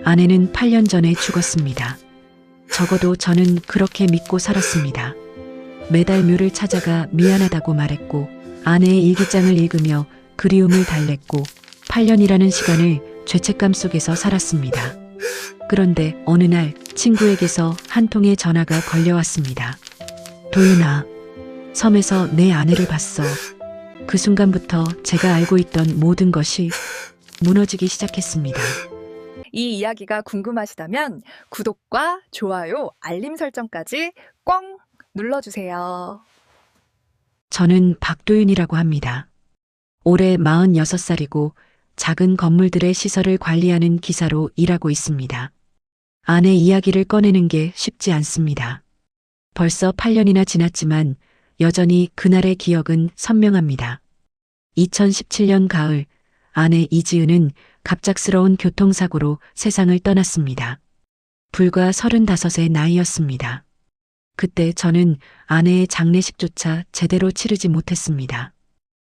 아내는 8년 전에 죽었습니다. 적어도 저는 그렇게 믿고 살았습니다. 매달 묘를 찾아가 미안하다고 말했고 아내의 일기장을 읽으며 그리움을 달랬고 8년이라는 시간을 죄책감 속에서 살았습니다. 그런데 어느 날 친구에게서 한 통의 전화가 걸려왔습니다. 도윤아, 섬에서 내 아내를 봤어. 그 순간부터 제가 알고 있던 모든 것이 무너지기 시작했습니다. 이 이야기가 궁금하시다면 구독과 좋아요, 알림 설정까지 꽝 눌러주세요. 저는 박도윤이라고 합니다. 올해 46살이고 작은 건물들의 시설을 관리하는 기사로 일하고 있습니다. 아내 이야기를 꺼내는 게 쉽지 않습니다. 벌써 8년이나 지났지만 여전히 그날의 기억은 선명합니다. 2017년 가을, 아내 이지은은 갑작스러운 교통사고로 세상을 떠났습니다. 불과 35의 나이였습니다. 그때 저는 아내의 장례식조차 제대로 치르지 못했습니다.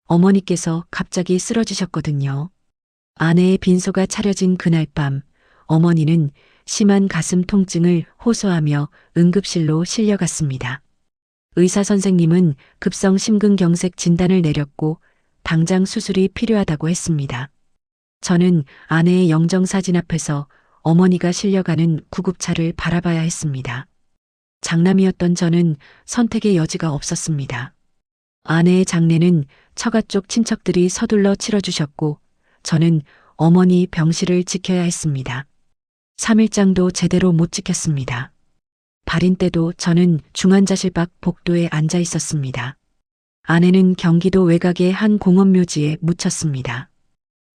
어머니께서 갑자기 쓰러지셨거든요. 아내의 빈소가 차려진 그날 밤, 어머니는 심한 가슴 통증을 호소하며 응급실로 실려갔습니다. 의사 선생님은 급성 심근경색 진단을 내렸고 당장 수술이 필요하다고 했습니다. 저는 아내의 영정사진 앞에서 어머니가 실려가는 구급차를 바라봐야 했습니다. 장남이었던 저는 선택의 여지가 없었습니다. 아내의 장례는 처가 쪽 친척들이 서둘러 치러주셨고 저는 어머니 병실을 지켜야 했습니다. 3일장도 제대로 못 지켰습니다. 발인 때도 저는 중환자실 밖 복도에 앉아 있었습니다. 아내는 경기도 외곽의 한 공원묘지에 묻혔습니다.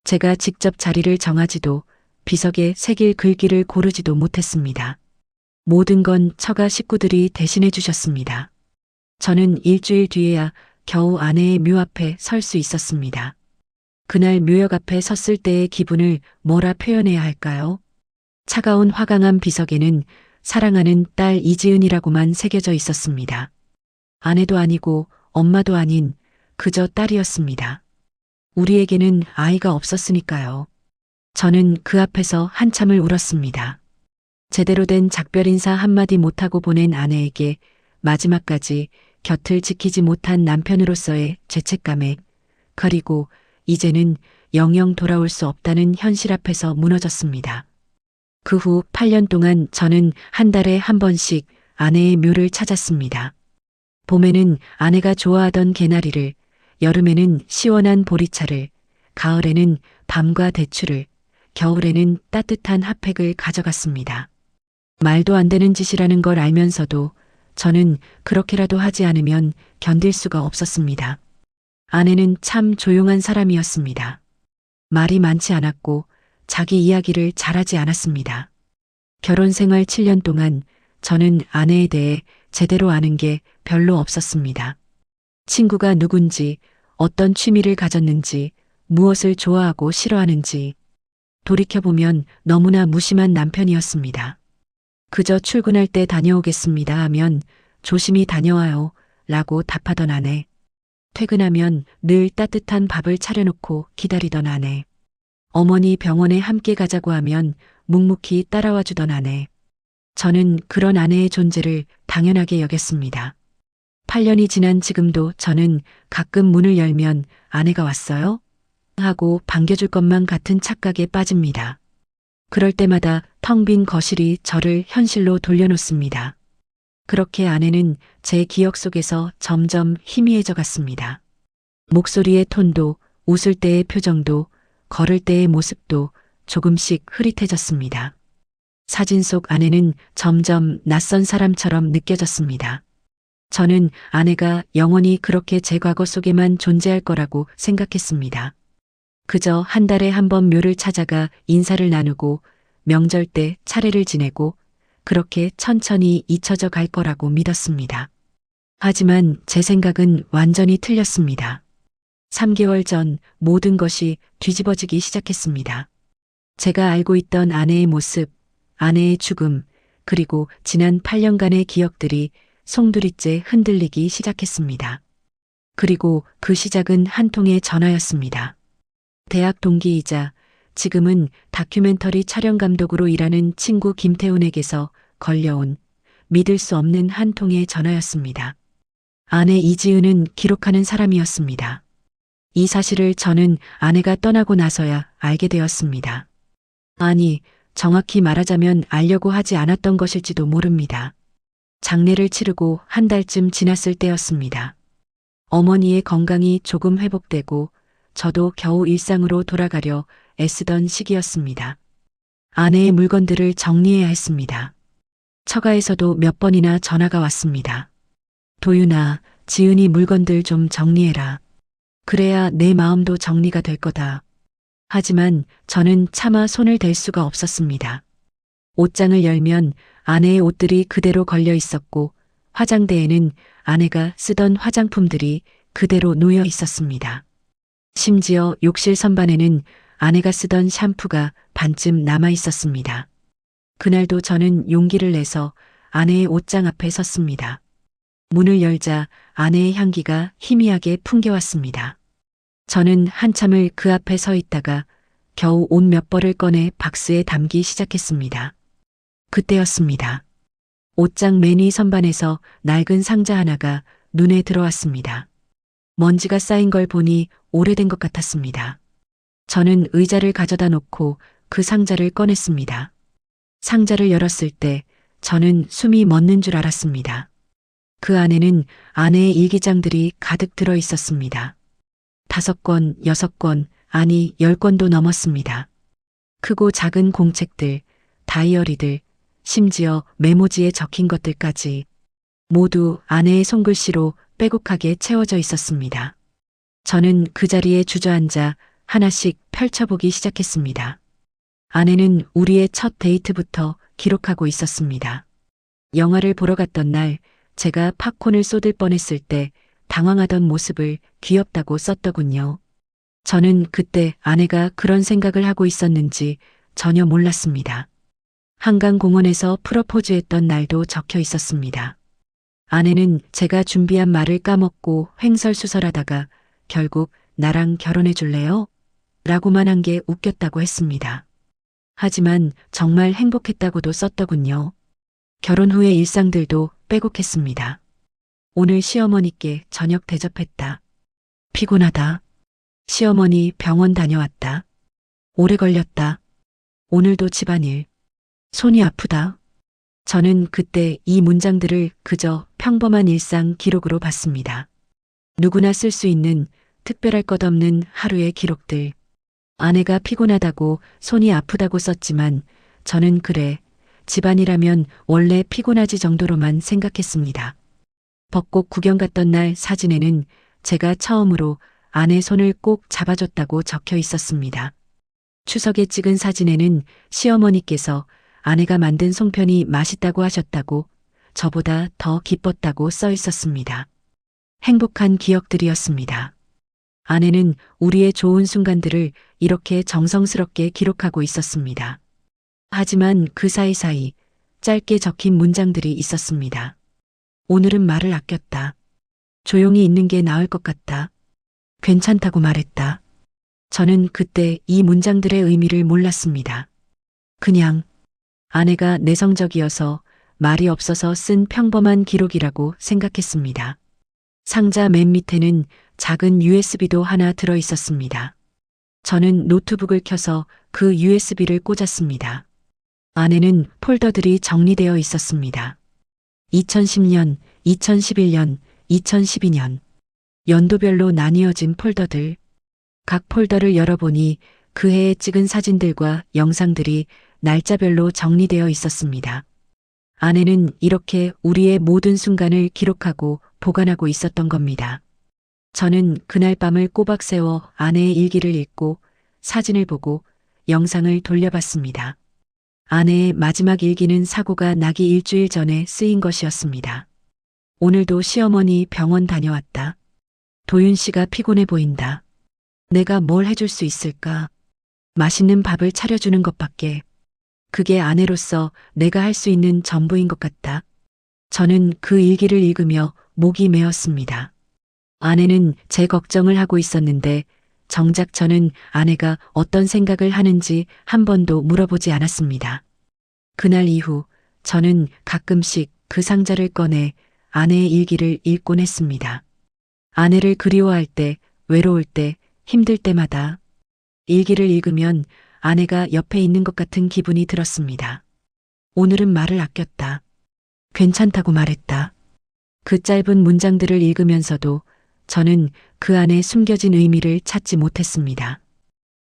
제가 직접 자리를 정하지도 비석에 새길 글귀를 고르지도 못했습니다. 모든 건 처가 식구들이 대신해 주셨습니다. 저는 일주일 뒤에야 겨우 아내의 묘 앞에 설 수 있었습니다. 그날 묘역 앞에 섰을 때의 기분을 뭐라 표현해야 할까요? 차가운 화강암 비석에는 사랑하는 딸 이지은이라고만 새겨져 있었습니다. 아내도 아니고 엄마도 아닌 그저 딸이었습니다. 우리에게는 아이가 없었으니까요. 저는 그 앞에서 한참을 울었습니다. 제대로 된 작별 인사 한마디 못하고 보낸 아내에게 마지막까지 곁을 지키지 못한 남편으로서의 죄책감에, 그리고 이제는 영영 돌아올 수 없다는 현실 앞에서 무너졌습니다. 그 후 8년 동안 저는 한 달에 한 번씩 아내의 묘를 찾았습니다. 봄에는 아내가 좋아하던 개나리를, 여름에는 시원한 보리차를, 가을에는 밤과 대추를, 겨울에는 따뜻한 핫팩을 가져갔습니다. 말도 안 되는 짓이라는 걸 알면서도 저는 그렇게라도 하지 않으면 견딜 수가 없었습니다. 아내는 참 조용한 사람이었습니다. 말이 많지 않았고 자기 이야기를 잘하지 않았습니다. 결혼 생활 7년 동안 저는 아내에 대해 제대로 아는 게 별로 없었습니다. 친구가 누군지, 어떤 취미를 가졌는지, 무엇을 좋아하고 싫어하는지, 돌이켜보면 너무나 무심한 남편이었습니다. 그저 출근할 때 다녀오겠습니다 하면 조심히 다녀와요 라고 답하던 아내. 퇴근하면 늘 따뜻한 밥을 차려놓고 기다리던 아내. 어머니 병원에 함께 가자고 하면 묵묵히 따라와 주던 아내. 저는 그런 아내의 존재를 당연하게 여겼습니다. 8년이 지난 지금도 저는 가끔 문을 열면 아내가 왔어요? 하고 반겨줄 것만 같은 착각에 빠집니다. 그럴 때마다 텅 빈 거실이 저를 현실로 돌려놓습니다. 그렇게 아내는 제 기억 속에서 점점 희미해져 갔습니다. 목소리의 톤도, 웃을 때의 표정도, 걸을 때의 모습도 조금씩 흐릿해졌습니다. 사진 속 아내는 점점 낯선 사람처럼 느껴졌습니다. 저는 아내가 영원히 그렇게 제 과거 속에만 존재할 거라고 생각했습니다. 그저 한 달에 한 번 묘를 찾아가 인사를 나누고 명절 때 차례를 지내고 그렇게 천천히 잊혀져 갈 거라고 믿었습니다. 하지만 제 생각은 완전히 틀렸습니다. 3개월 전 모든 것이 뒤집어지기 시작했습니다. 제가 알고 있던 아내의 모습, 아내의 죽음, 그리고 지난 8년간의 기억들이 송두리째 흔들리기 시작했습니다. 그리고 그 시작은 한 통의 전화였습니다. 대학 동기이자 지금은 다큐멘터리 촬영 감독으로 일하는 친구 김태훈에게서 걸려온 믿을 수 없는 한 통의 전화였습니다. 아내 이지은은 기록하는 사람이었습니다. 이 사실을 저는 아내가 떠나고 나서야 알게 되었습니다. 아니, 정확히 말하자면 알려고 하지 않았던 것일지도 모릅니다. 장례를 치르고 한 달쯤 지났을 때였습니다. 어머니의 건강이 조금 회복되고 저도 겨우 일상으로 돌아가려 애쓰던 시기였습니다. 아내의 물건들을 정리해야 했습니다. 처가에서도 몇 번이나 전화가 왔습니다. 도윤아, 지은이 물건들 좀 정리해라. 그래야 내 마음도 정리가 될 거다. 하지만 저는 차마 손을 댈 수가 없었습니다. 옷장을 열면 아내의 옷들이 그대로 걸려 있었고 화장대에는 아내가 쓰던 화장품들이 그대로 놓여 있었습니다. 심지어 욕실 선반에는 아내가 쓰던 샴푸가 반쯤 남아 있었습니다. 그날도 저는 용기를 내서 아내의 옷장 앞에 섰습니다. 문을 열자 아내의 향기가 희미하게 풍겨왔습니다. 저는 한참을 그 앞에 서 있다가 겨우 옷 몇 벌을 꺼내 박스에 담기 시작했습니다. 그때였습니다. 옷장 맨 위 선반에서 낡은 상자 하나가 눈에 들어왔습니다. 먼지가 쌓인 걸 보니 오래된 것 같았습니다. 저는 의자를 가져다 놓고 그 상자를 꺼냈습니다. 상자를 열었을 때 저는 숨이 멎는 줄 알았습니다. 그 안에는 아내의 일기장들이 가득 들어 있었습니다. 5권, 6권, 아니 10권도 넘었습니다. 크고 작은 공책들, 다이어리들, 심지어 메모지에 적힌 것들까지 모두 아내의 손글씨로 빼곡하게 채워져 있었습니다. 저는 그 자리에 주저앉아 하나씩 펼쳐보기 시작했습니다. 아내는 우리의 첫 데이트부터 기록하고 있었습니다. 영화를 보러 갔던 날 제가 팝콘을 쏟을 뻔했을 때 당황하던 모습을 귀엽다고 썼더군요. 저는 그때 아내가 그런 생각을 하고 있었는지 전혀 몰랐습니다. 한강공원에서 프러포즈했던 날도 적혀 있었습니다. 아내는 제가 준비한 말을 까먹고 횡설수설하다가 결국 나랑 결혼해 줄래요? 라고만 한 게 웃겼다고 했습니다. 하지만 정말 행복했다고도 썼더군요. 결혼 후의 일상들도 빼곡했습니다. 오늘 시어머니께 저녁 대접했다. 피곤하다. 시어머니 병원 다녀왔다. 오래 걸렸다. 오늘도 집안일. 손이 아프다. 저는 그때 이 문장들을 그저 평범한 일상 기록으로 봤습니다. 누구나 쓸 수 있는 특별할 것 없는 하루의 기록들. 아내가 피곤하다고 손이 아프다고 썼지만 저는 그래, 집안이라면 원래 피곤하지 정도로만 생각했습니다. 벚꽃 구경 갔던 날 사진에는 제가 처음으로 아내 손을 꼭 잡아줬다고 적혀 있었습니다. 추석에 찍은 사진에는 시어머니께서 아내가 만든 송편이 맛있다고 하셨다고 저보다 더 기뻤다고 써 있었습니다. 행복한 기억들이었습니다. 아내는 우리의 좋은 순간들을 이렇게 정성스럽게 기록하고 있었습니다. 하지만 그 사이사이 짧게 적힌 문장들이 있었습니다. 오늘은 말을 아꼈다. 조용히 있는 게 나을 것 같다. 괜찮다고 말했다. 저는 그때 이 문장들의 의미를 몰랐습니다. 그냥 아내가 내성적이어서 말이 없어서 쓴 평범한 기록이라고 생각했습니다. 상자 맨 밑에는 작은 USB도 하나 들어 있었습니다. 저는 노트북을 켜서 그 USB를 꽂았습니다. 안에는 폴더들이 정리되어 있었습니다. 2010년, 2011년, 2012년. 연도별로 나뉘어진 폴더들. 각 폴더를 열어보니 그 해에 찍은 사진들과 영상들이 날짜별로 정리되어 있었습니다. 아내는 이렇게 우리의 모든 순간을 기록하고 보관하고 있었던 겁니다. 저는 그날 밤을 꼬박 세워 아내의 일기를 읽고 사진을 보고 영상을 돌려봤습니다. 아내의 마지막 일기는 사고가 나기 일주일 전에 쓰인 것이었습니다. 오늘도 시어머니 병원 다녀왔다. 도윤 씨가 피곤해 보인다. 내가 뭘 해줄 수 있을까? 맛있는 밥을 차려주는 것밖에. 그게 아내로서 내가 할 수 있는 전부인 것 같다. 저는 그 일기를 읽으며 목이 메었습니다. 아내는 제 걱정을 하고 있었는데 정작 저는 아내가 어떤 생각을 하는지 한 번도 물어보지 않았습니다. 그날 이후 저는 가끔씩 그 상자를 꺼내 아내의 일기를 읽곤 했습니다. 아내를 그리워할 때, 외로울 때, 힘들 때마다 일기를 읽으면 아내가 옆에 있는 것 같은 기분이 들었습니다. 오늘은 말을 아꼈다. 괜찮다고 말했다. 그 짧은 문장들을 읽으면서도 저는 그 안에 숨겨진 의미를 찾지 못했습니다.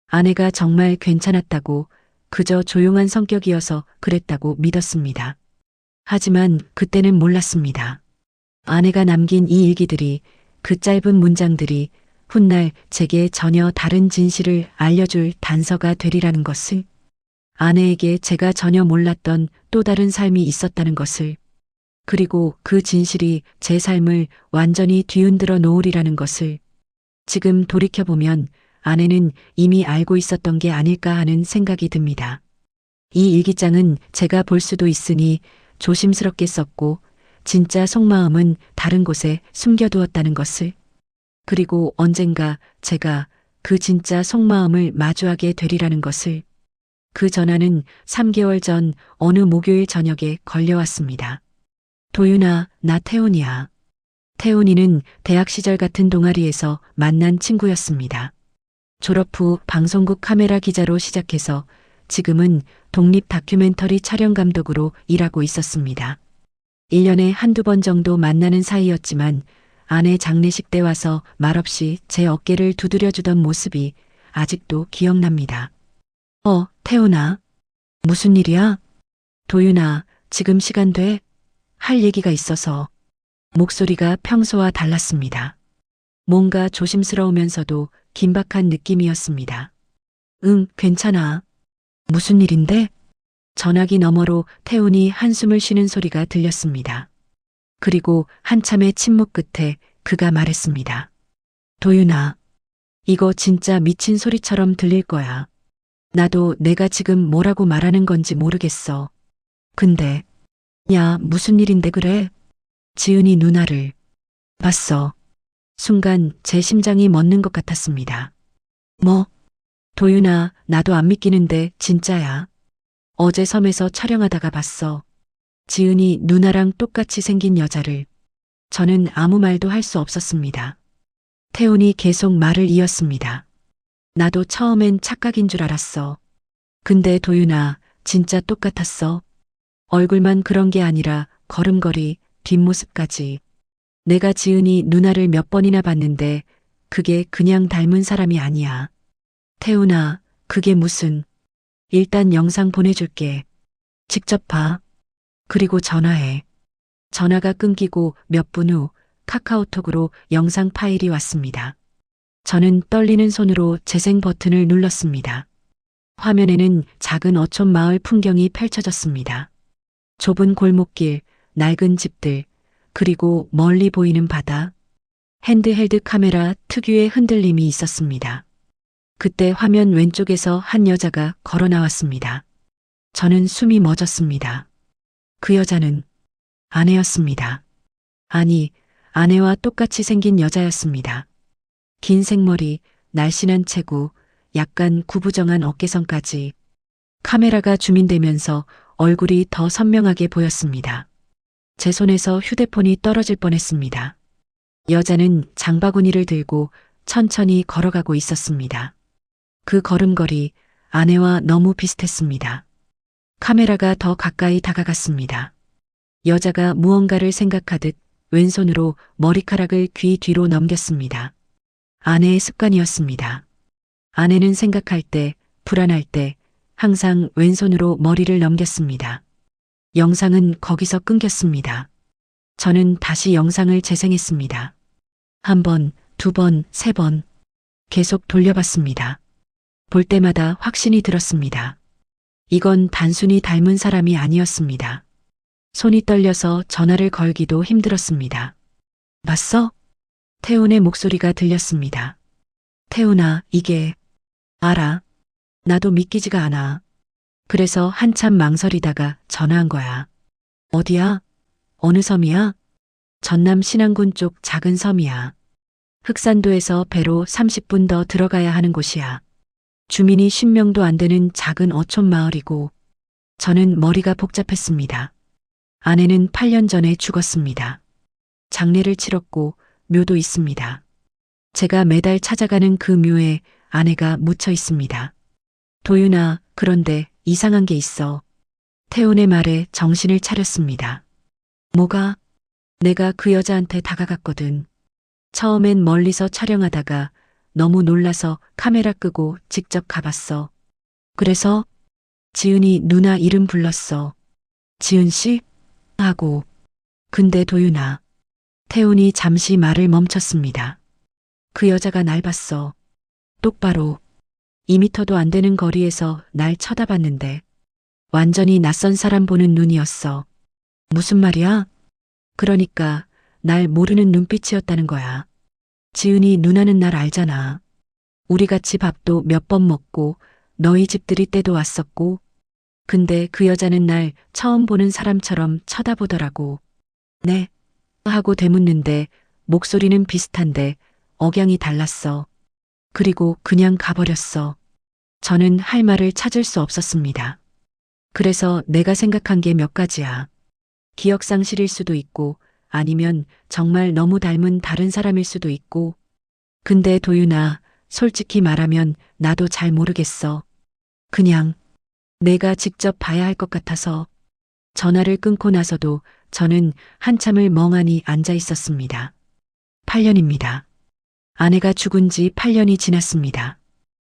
아내가 정말 괜찮았다고, 그저 조용한 성격이어서 그랬다고 믿었습니다. 하지만 그때는 몰랐습니다. 아내가 남긴 이 일기들이, 그 짧은 문장들이 훗날 제게 전혀 다른 진실을 알려줄 단서가 되리라는 것을, 아내에게 제가 전혀 몰랐던 또 다른 삶이 있었다는 것을, 그리고 그 진실이 제 삶을 완전히 뒤흔들어 놓으리라는 것을 지금 돌이켜보면 아내는 이미 알고 있었던 게 아닐까 하는 생각이 듭니다. 이 일기장은 제가 볼 수도 있으니 조심스럽게 썼고 진짜 속마음은 다른 곳에 숨겨두었다는 것을, 그리고 언젠가 제가 그 진짜 속마음을 마주하게 되리라는 것을, 그 전화는 3개월 전 어느 목요일 저녁에 걸려왔습니다. 도윤아, 나 태훈이야. 태훈이는 대학 시절 같은 동아리에서 만난 친구였습니다. 졸업 후 방송국 카메라 기자로 시작해서 지금은 독립 다큐멘터리 촬영 감독으로 일하고 있었습니다. 1년에 한두 번 정도 만나는 사이였지만 아내 장례식 때 와서 말없이 제 어깨를 두드려주던 모습이 아직도 기억납니다. 태훈아. 무슨 일이야? 도윤아, 지금 시간 돼? 할 얘기가 있어서. 목소리가 평소와 달랐습니다. 뭔가 조심스러우면서도 긴박한 느낌이었습니다. 응, 괜찮아. 무슨 일인데? 전화기 너머로 태훈이 한숨을 쉬는 소리가 들렸습니다. 그리고 한참의 침묵 끝에 그가 말했습니다. 도윤아, 이거 진짜 미친 소리처럼 들릴 거야. 나도 내가 지금 뭐라고 말하는 건지 모르겠어. 근데, 야, 무슨 일인데 그래? 지은이 누나를 봤어. 순간 제 심장이 멎는 것 같았습니다. 뭐? 도윤아, 나도 안 믿기는데 진짜야. 어제 섬에서 촬영하다가 봤어. 지은이 누나랑 똑같이 생긴 여자를. 저는 아무 말도 할 수 없었습니다. 태훈이 계속 말을 이었습니다. 나도 처음엔 착각인 줄 알았어. 근데 도윤아, 진짜 똑같았어. 얼굴만 그런 게 아니라 걸음걸이, 뒷모습까지. 내가 지은이 누나를 몇 번이나 봤는데 그게 그냥 닮은 사람이 아니야. 태훈아, 그게 무슨. 일단 영상 보내줄게. 직접 봐. 그리고 전화해. 전화가 끊기고 몇 분 후 카카오톡으로 영상 파일이 왔습니다. 저는 떨리는 손으로 재생 버튼을 눌렀습니다. 화면에는 작은 어촌 마을 풍경이 펼쳐졌습니다. 좁은 골목길, 낡은 집들, 그리고 멀리 보이는 바다. 핸드헬드 카메라 특유의 흔들림이 있었습니다. 그때 화면 왼쪽에서 한 여자가 걸어 나왔습니다. 저는 숨이 멎었습니다. 그 여자는 아내였습니다. 아니, 아내와 똑같이 생긴 여자였습니다. 긴 생머리, 날씬한 체구, 약간 구부정한 어깨선까지. 카메라가 줌인되면서 얼굴이 더 선명하게 보였습니다. 제 손에서 휴대폰이 떨어질 뻔했습니다. 여자는 장바구니를 들고 천천히 걸어가고 있었습니다. 그 걸음걸이 아내와 너무 비슷했습니다. 카메라가 더 가까이 다가갔습니다. 여자가 무언가를 생각하듯 왼손으로 머리카락을 귀 뒤로 넘겼습니다. 아내의 습관이었습니다. 아내는 생각할 때, 불안할 때 항상 왼손으로 머리를 넘겼습니다. 영상은 거기서 끊겼습니다. 저는 다시 영상을 재생했습니다. 한 번, 두 번, 세 번. 계속 돌려봤습니다. 볼 때마다 확신이 들었습니다. 이건 단순히 닮은 사람이 아니었습니다. 손이 떨려서 전화를 걸기도 힘들었습니다. 봤어? 태훈의 목소리가 들렸습니다. 태훈아, 이게. 알아. 나도 믿기지가 않아. 그래서 한참 망설이다가 전화한 거야. 어디야? 어느 섬이야? 전남 신안군 쪽 작은 섬이야. 흑산도에서 배로 30분 더 들어가야 하는 곳이야. 주민이 10명도 안 되는 작은 어촌 마을이고 저는 머리가 복잡했습니다. 아내는 8년 전에 죽었습니다. 장례를 치렀고 묘도 있습니다. 제가 매달 찾아가는 그 묘에 아내가 묻혀 있습니다. 도윤아, 그런데 이상한 게 있어. 태훈의 말에 정신을 차렸습니다. 뭐가? 내가 그 여자한테 다가갔거든. 처음엔 멀리서 촬영하다가 너무 놀라서 카메라 끄고 직접 가봤어. 그래서 지은이 누나 이름 불렀어. 지은 씨? 하고. 근데 도윤아. 태훈이 잠시 말을 멈췄습니다. 그 여자가 날 봤어. 똑바로 2미터도 안 되는 거리에서 날 쳐다봤는데 완전히 낯선 사람 보는 눈이었어. 무슨 말이야? 그러니까 날 모르는 눈빛이었다는 거야. 지은이 누나는 날 알잖아. 우리 같이 밥도 몇 번 먹고 너희 집들이 때도 왔었고. 근데 그 여자는 날 처음 보는 사람처럼 쳐다보더라고. 네? 하고 되묻는데 목소리는 비슷한데 억양이 달랐어. 그리고 그냥 가버렸어. 저는 할 말을 찾을 수 없었습니다. 그래서 내가 생각한 게 몇 가지야. 기억상실일 수도 있고 아니면 정말 너무 닮은 다른 사람일 수도 있고. 근데 도윤아, 솔직히 말하면 나도 잘 모르겠어. 그냥 내가 직접 봐야 할 것 같아서. 전화를 끊고 나서도 저는 한참을 멍하니 앉아 있었습니다. 8년입니다. 아내가 죽은 지 8년이 지났습니다.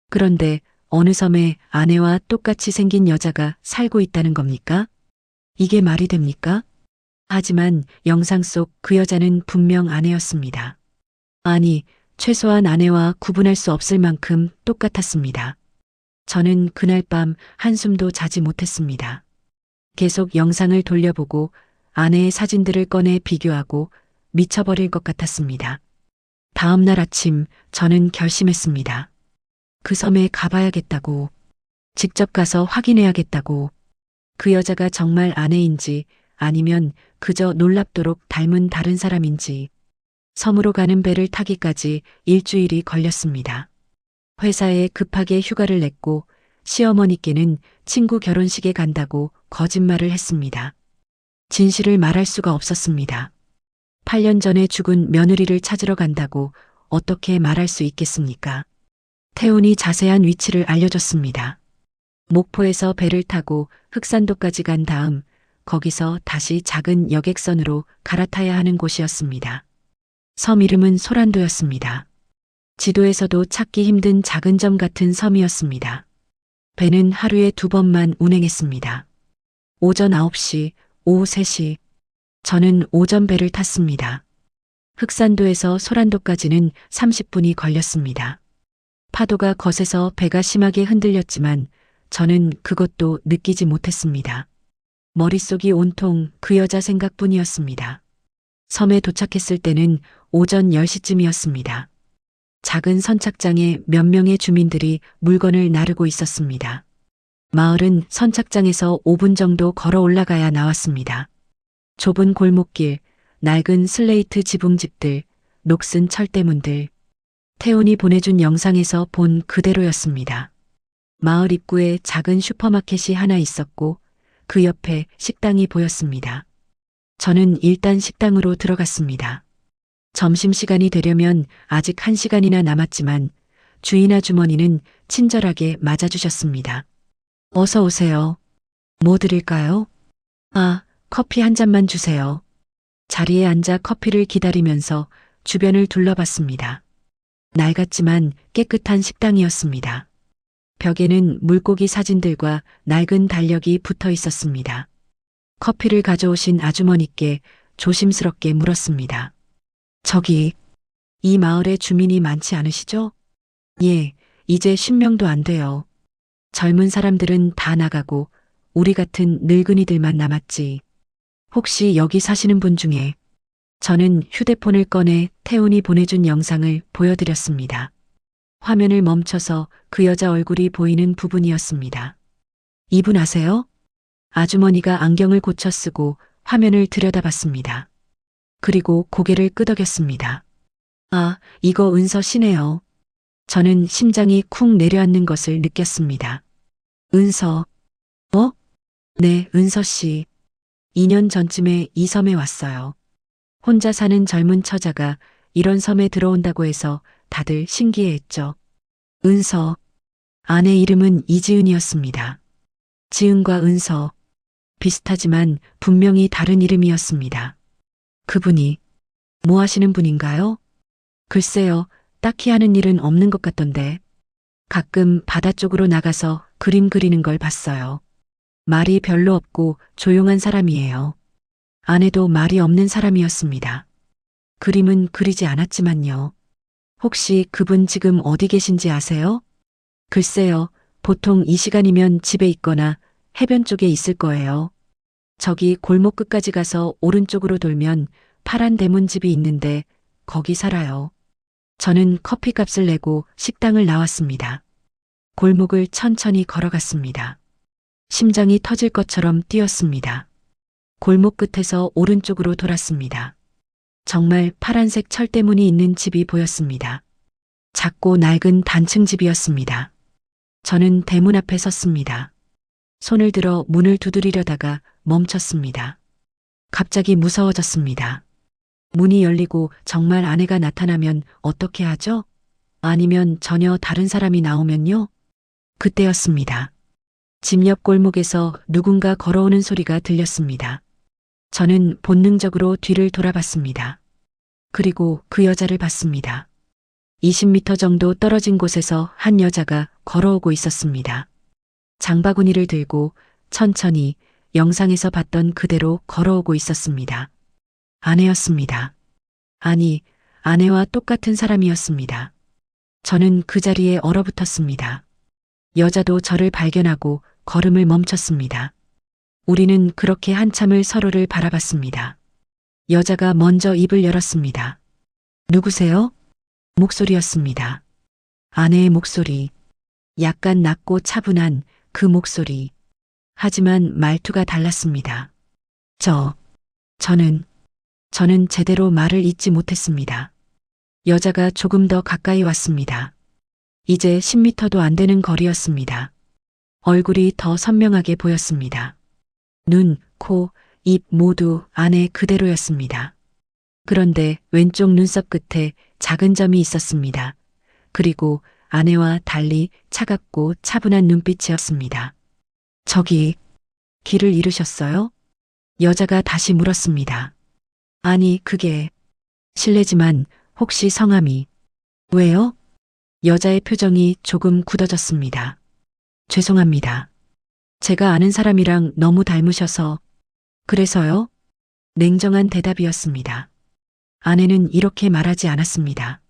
그런데 어느 섬에 아내와 똑같이 생긴 여자가 살고 있다는 겁니까? 이게 말이 됩니까? 하지만 영상 속 그 여자는 분명 아내였습니다. 아니, 최소한 아내와 구분할 수 없을 만큼 똑같았습니다. 저는 그날 밤 한숨도 자지 못했습니다. 계속 영상을 돌려보고 아내의 사진들을 꺼내 비교하고 미쳐버릴 것 같았습니다. 다음 날 아침 저는 결심했습니다. 그 섬에 가봐야겠다고. 직접 가서 확인해야겠다고. 그 여자가 정말 아내인지 아니면 그저 놀랍도록 닮은 다른 사람인지. 섬으로 가는 배를 타기까지 일주일이 걸렸습니다. 회사에 급하게 휴가를 냈고 시어머니께는 친구 결혼식에 간다고 거짓말을 했습니다. 진실을 말할 수가 없었습니다. 8년 전에 죽은 며느리를 찾으러 간다고 어떻게 말할 수 있겠습니까? 태훈이 자세한 위치를 알려줬습니다. 목포에서 배를 타고 흑산도까지 간 다음 거기서 다시 작은 여객선으로 갈아타야 하는 곳이었습니다. 섬 이름은 소란도였습니다. 지도에서도 찾기 힘든 작은 점 같은 섬이었습니다. 배는 하루에 2번만 운행했습니다. 오전 9시, 오후 3시. 저는 오전 배를 탔습니다. 흑산도에서 소란도까지는 30분이 걸렸습니다. 파도가 거세서 배가 심하게 흔들렸지만 저는 그것도 느끼지 못했습니다. 머릿속이 온통 그 여자 생각뿐이었습니다. 섬에 도착했을 때는 오전 10시쯤이었습니다. 작은 선착장에 몇 명의 주민들이 물건을 나르고 있었습니다. 마을은 선착장에서 5분 정도 걸어 올라가야 나왔습니다. 좁은 골목길, 낡은 슬레이트 지붕집들, 녹슨 철대문들. 태훈이 보내준 영상에서 본 그대로였습니다. 마을 입구에 작은 슈퍼마켓이 하나 있었고 그 옆에 식당이 보였습니다. 저는 일단 식당으로 들어갔습니다. 점심시간이 되려면 아직 1시간이나 남았지만 주인 아주머니는 친절하게 맞아주셨습니다. 어서 오세요. 뭐 드릴까요? 아, 커피 한 잔만 주세요. 자리에 앉아 커피를 기다리면서 주변을 둘러봤습니다. 낡았지만 깨끗한 식당이었습니다. 벽에는 물고기 사진들과 낡은 달력이 붙어 있었습니다. 커피를 가져오신 아주머니께 조심스럽게 물었습니다. 저기, 이 마을에 주민이 많지 않으시죠? 예, 이제 10명도 안 돼요. 젊은 사람들은 다 나가고 우리 같은 늙은이들만 남았지. 혹시 여기 사시는 분 중에. 저는 휴대폰을 꺼내 태훈이 보내준 영상을 보여드렸습니다. 화면을 멈춰서 그 여자 얼굴이 보이는 부분이었습니다. 이분 아세요? 아주머니가 안경을 고쳐 쓰고 화면을 들여다봤습니다. 그리고 고개를 끄덕였습니다. 아, 이거 은서 씨네요. 저는 심장이 쿵 내려앉는 것을 느꼈습니다. 은서, 어? 네, 은서 씨. 2년 전쯤에 이 섬에 왔어요. 혼자 사는 젊은 처자가 이런 섬에 들어온다고 해서 다들 신기해했죠. 은서, 아내 이름은 이지은이었습니다. 지은과 은서, 비슷하지만 분명히 다른 이름이었습니다. 그분이 뭐 하시는 분인가요? 글쎄요, 딱히 하는 일은 없는 것 같던데. 가끔 바다 쪽으로 나가서 그림 그리는 걸 봤어요. 말이 별로 없고 조용한 사람이에요. 아내도 말이 없는 사람이었습니다. 그림은 그리지 않았지만요. 혹시 그분 지금 어디 계신지 아세요? 글쎄요, 보통 이 시간이면 집에 있거나 해변 쪽에 있을 거예요. 저기 골목 끝까지 가서 오른쪽으로 돌면 파란 대문집이 있는데 거기 살아요. 저는 커피값을 내고 식당을 나왔습니다. 골목을 천천히 걸어갔습니다. 심장이 터질 것처럼 뛰었습니다. 골목 끝에서 오른쪽으로 돌았습니다. 정말 파란색 철대문이 있는 집이 보였습니다. 작고 낡은 단층 집이었습니다. 저는 대문 앞에 섰습니다. 손을 들어 문을 두드리려다가 멈췄습니다. 갑자기 무서워졌습니다. 문이 열리고 정말 아내가 나타나면 어떻게 하죠? 아니면 전혀 다른 사람이 나오면요? 그때였습니다. 집 옆 골목에서 누군가 걸어오는 소리가 들렸습니다. 저는 본능적으로 뒤를 돌아봤습니다. 그리고 그 여자를 봤습니다. 20m 정도 떨어진 곳에서 한 여자가 걸어오고 있었습니다. 장바구니를 들고 천천히 영상에서 봤던 그대로 걸어오고 있었습니다. 아내였습니다. 아니, 아내와 똑같은 사람이었습니다. 저는 그 자리에 얼어붙었습니다. 여자도 저를 발견하고 걸음을 멈췄습니다. 우리는 그렇게 한참을 서로를 바라봤습니다. 여자가 먼저 입을 열었습니다. 누구세요? 목소리였습니다. 아내의 목소리. 약간 낮고 차분한 그 목소리. 하지만 말투가 달랐습니다. 저는 제대로 말을 잇지 못했습니다. 여자가 조금 더 가까이 왔습니다. 이제 10m도 안 되는 거리였습니다. 얼굴이 더 선명하게 보였습니다. 눈, 코, 입 모두 아내 그대로였습니다. 그런데 왼쪽 눈썹 끝에 작은 점이 있었습니다. 그리고 아내와 달리 차갑고 차분한 눈빛이었습니다. 저기, 길을 잃으셨어요? 여자가 다시 물었습니다. 아니, 그게 실례지만 혹시 성함이 왜요? 여자의 표정이 조금 굳어졌습니다. 죄송합니다. 제가 아는 사람이랑 너무 닮으셔서 그래서요? 냉정한 대답이었습니다. 아내는 이렇게 말하지 않았습니다.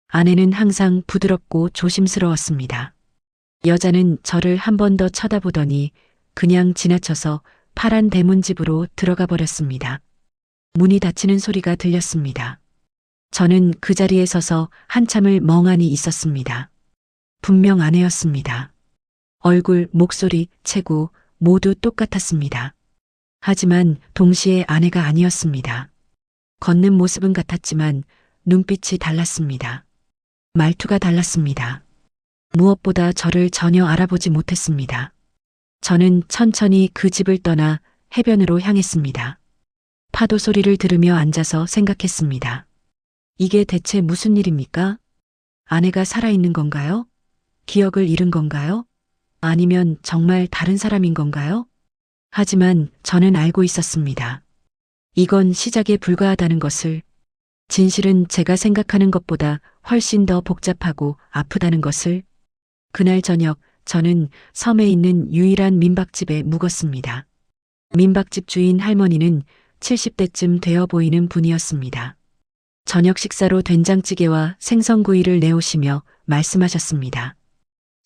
아내는 항상 부드럽고 조심스러웠습니다. 여자는 저를 한 번 더 쳐다보더니 그냥 지나쳐서 파란 대문집으로 들어가 버렸습니다. 문이 닫히는 소리가 들렸습니다. 저는 그 자리에 서서 한참을 멍하니 있었습니다. 분명 아내였습니다. 얼굴, 목소리, 체구 모두 똑같았습니다. 하지만 동시에 아내가 아니었습니다. 걷는 모습은 같았지만 눈빛이 달랐습니다. 말투가 달랐습니다. 무엇보다 저를 전혀 알아보지 못했습니다. 저는 천천히 그 집을 떠나 해변으로 향했습니다. 파도 소리를 들으며 앉아서 생각했습니다. 이게 대체 무슨 일입니까? 아내가 살아있는 건가요? 기억을 잃은 건가요? 아니면 정말 다른 사람인 건가요? 하지만 저는 알고 있었습니다. 이건 시작에 불과하다는 것을, 진실은 제가 생각하는 것보다 훨씬 더 복잡하고 아프다는 것을. 그날 저녁 저는 섬에 있는 유일한 민박집에 묵었습니다. 민박집 주인 할머니는 70대쯤 되어 보이는 분이었습니다. 저녁 식사로 된장찌개와 생선구이를 내오시며 말씀하셨습니다.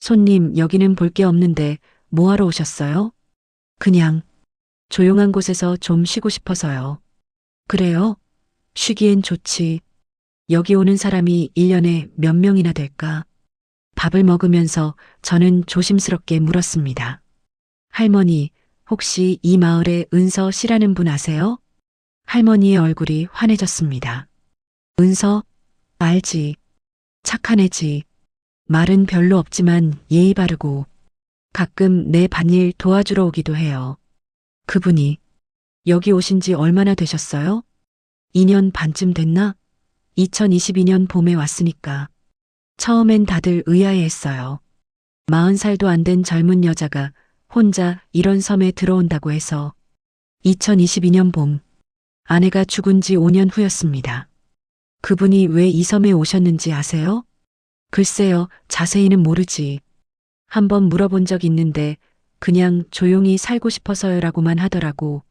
손님, 여기는 볼 게 없는데 뭐하러 오셨어요? 그냥 조용한 곳에서 좀 쉬고 싶어서요. 그래요? 쉬기엔 좋지. 여기 오는 사람이 1년에 몇 명이나 될까? 밥을 먹으면서 저는 조심스럽게 물었습니다. 할머니, 혹시 이 마을에 은서 씨라는 분 아세요? 할머니의 얼굴이 환해졌습니다. 은서? 알지. 착한 애지. 말은 별로 없지만 예의 바르고 가끔 내 밭일 도와주러 오기도 해요. 그분이 여기 오신 지 얼마나 되셨어요? 2년 반쯤 됐나? 2022년 봄에 왔으니까. 처음엔 다들 의아해했어요. 40살도 안 된 젊은 여자가 혼자 이런 섬에 들어온다고 해서 2022년 봄 아내가 죽은 지 5년 후였습니다. 그분이 왜 이 섬에 오셨는지 아세요? 글쎄요, 자세히는 모르지. 한번 물어본 적 있는데 그냥 조용히 살고 싶어서요라고만 하더라고.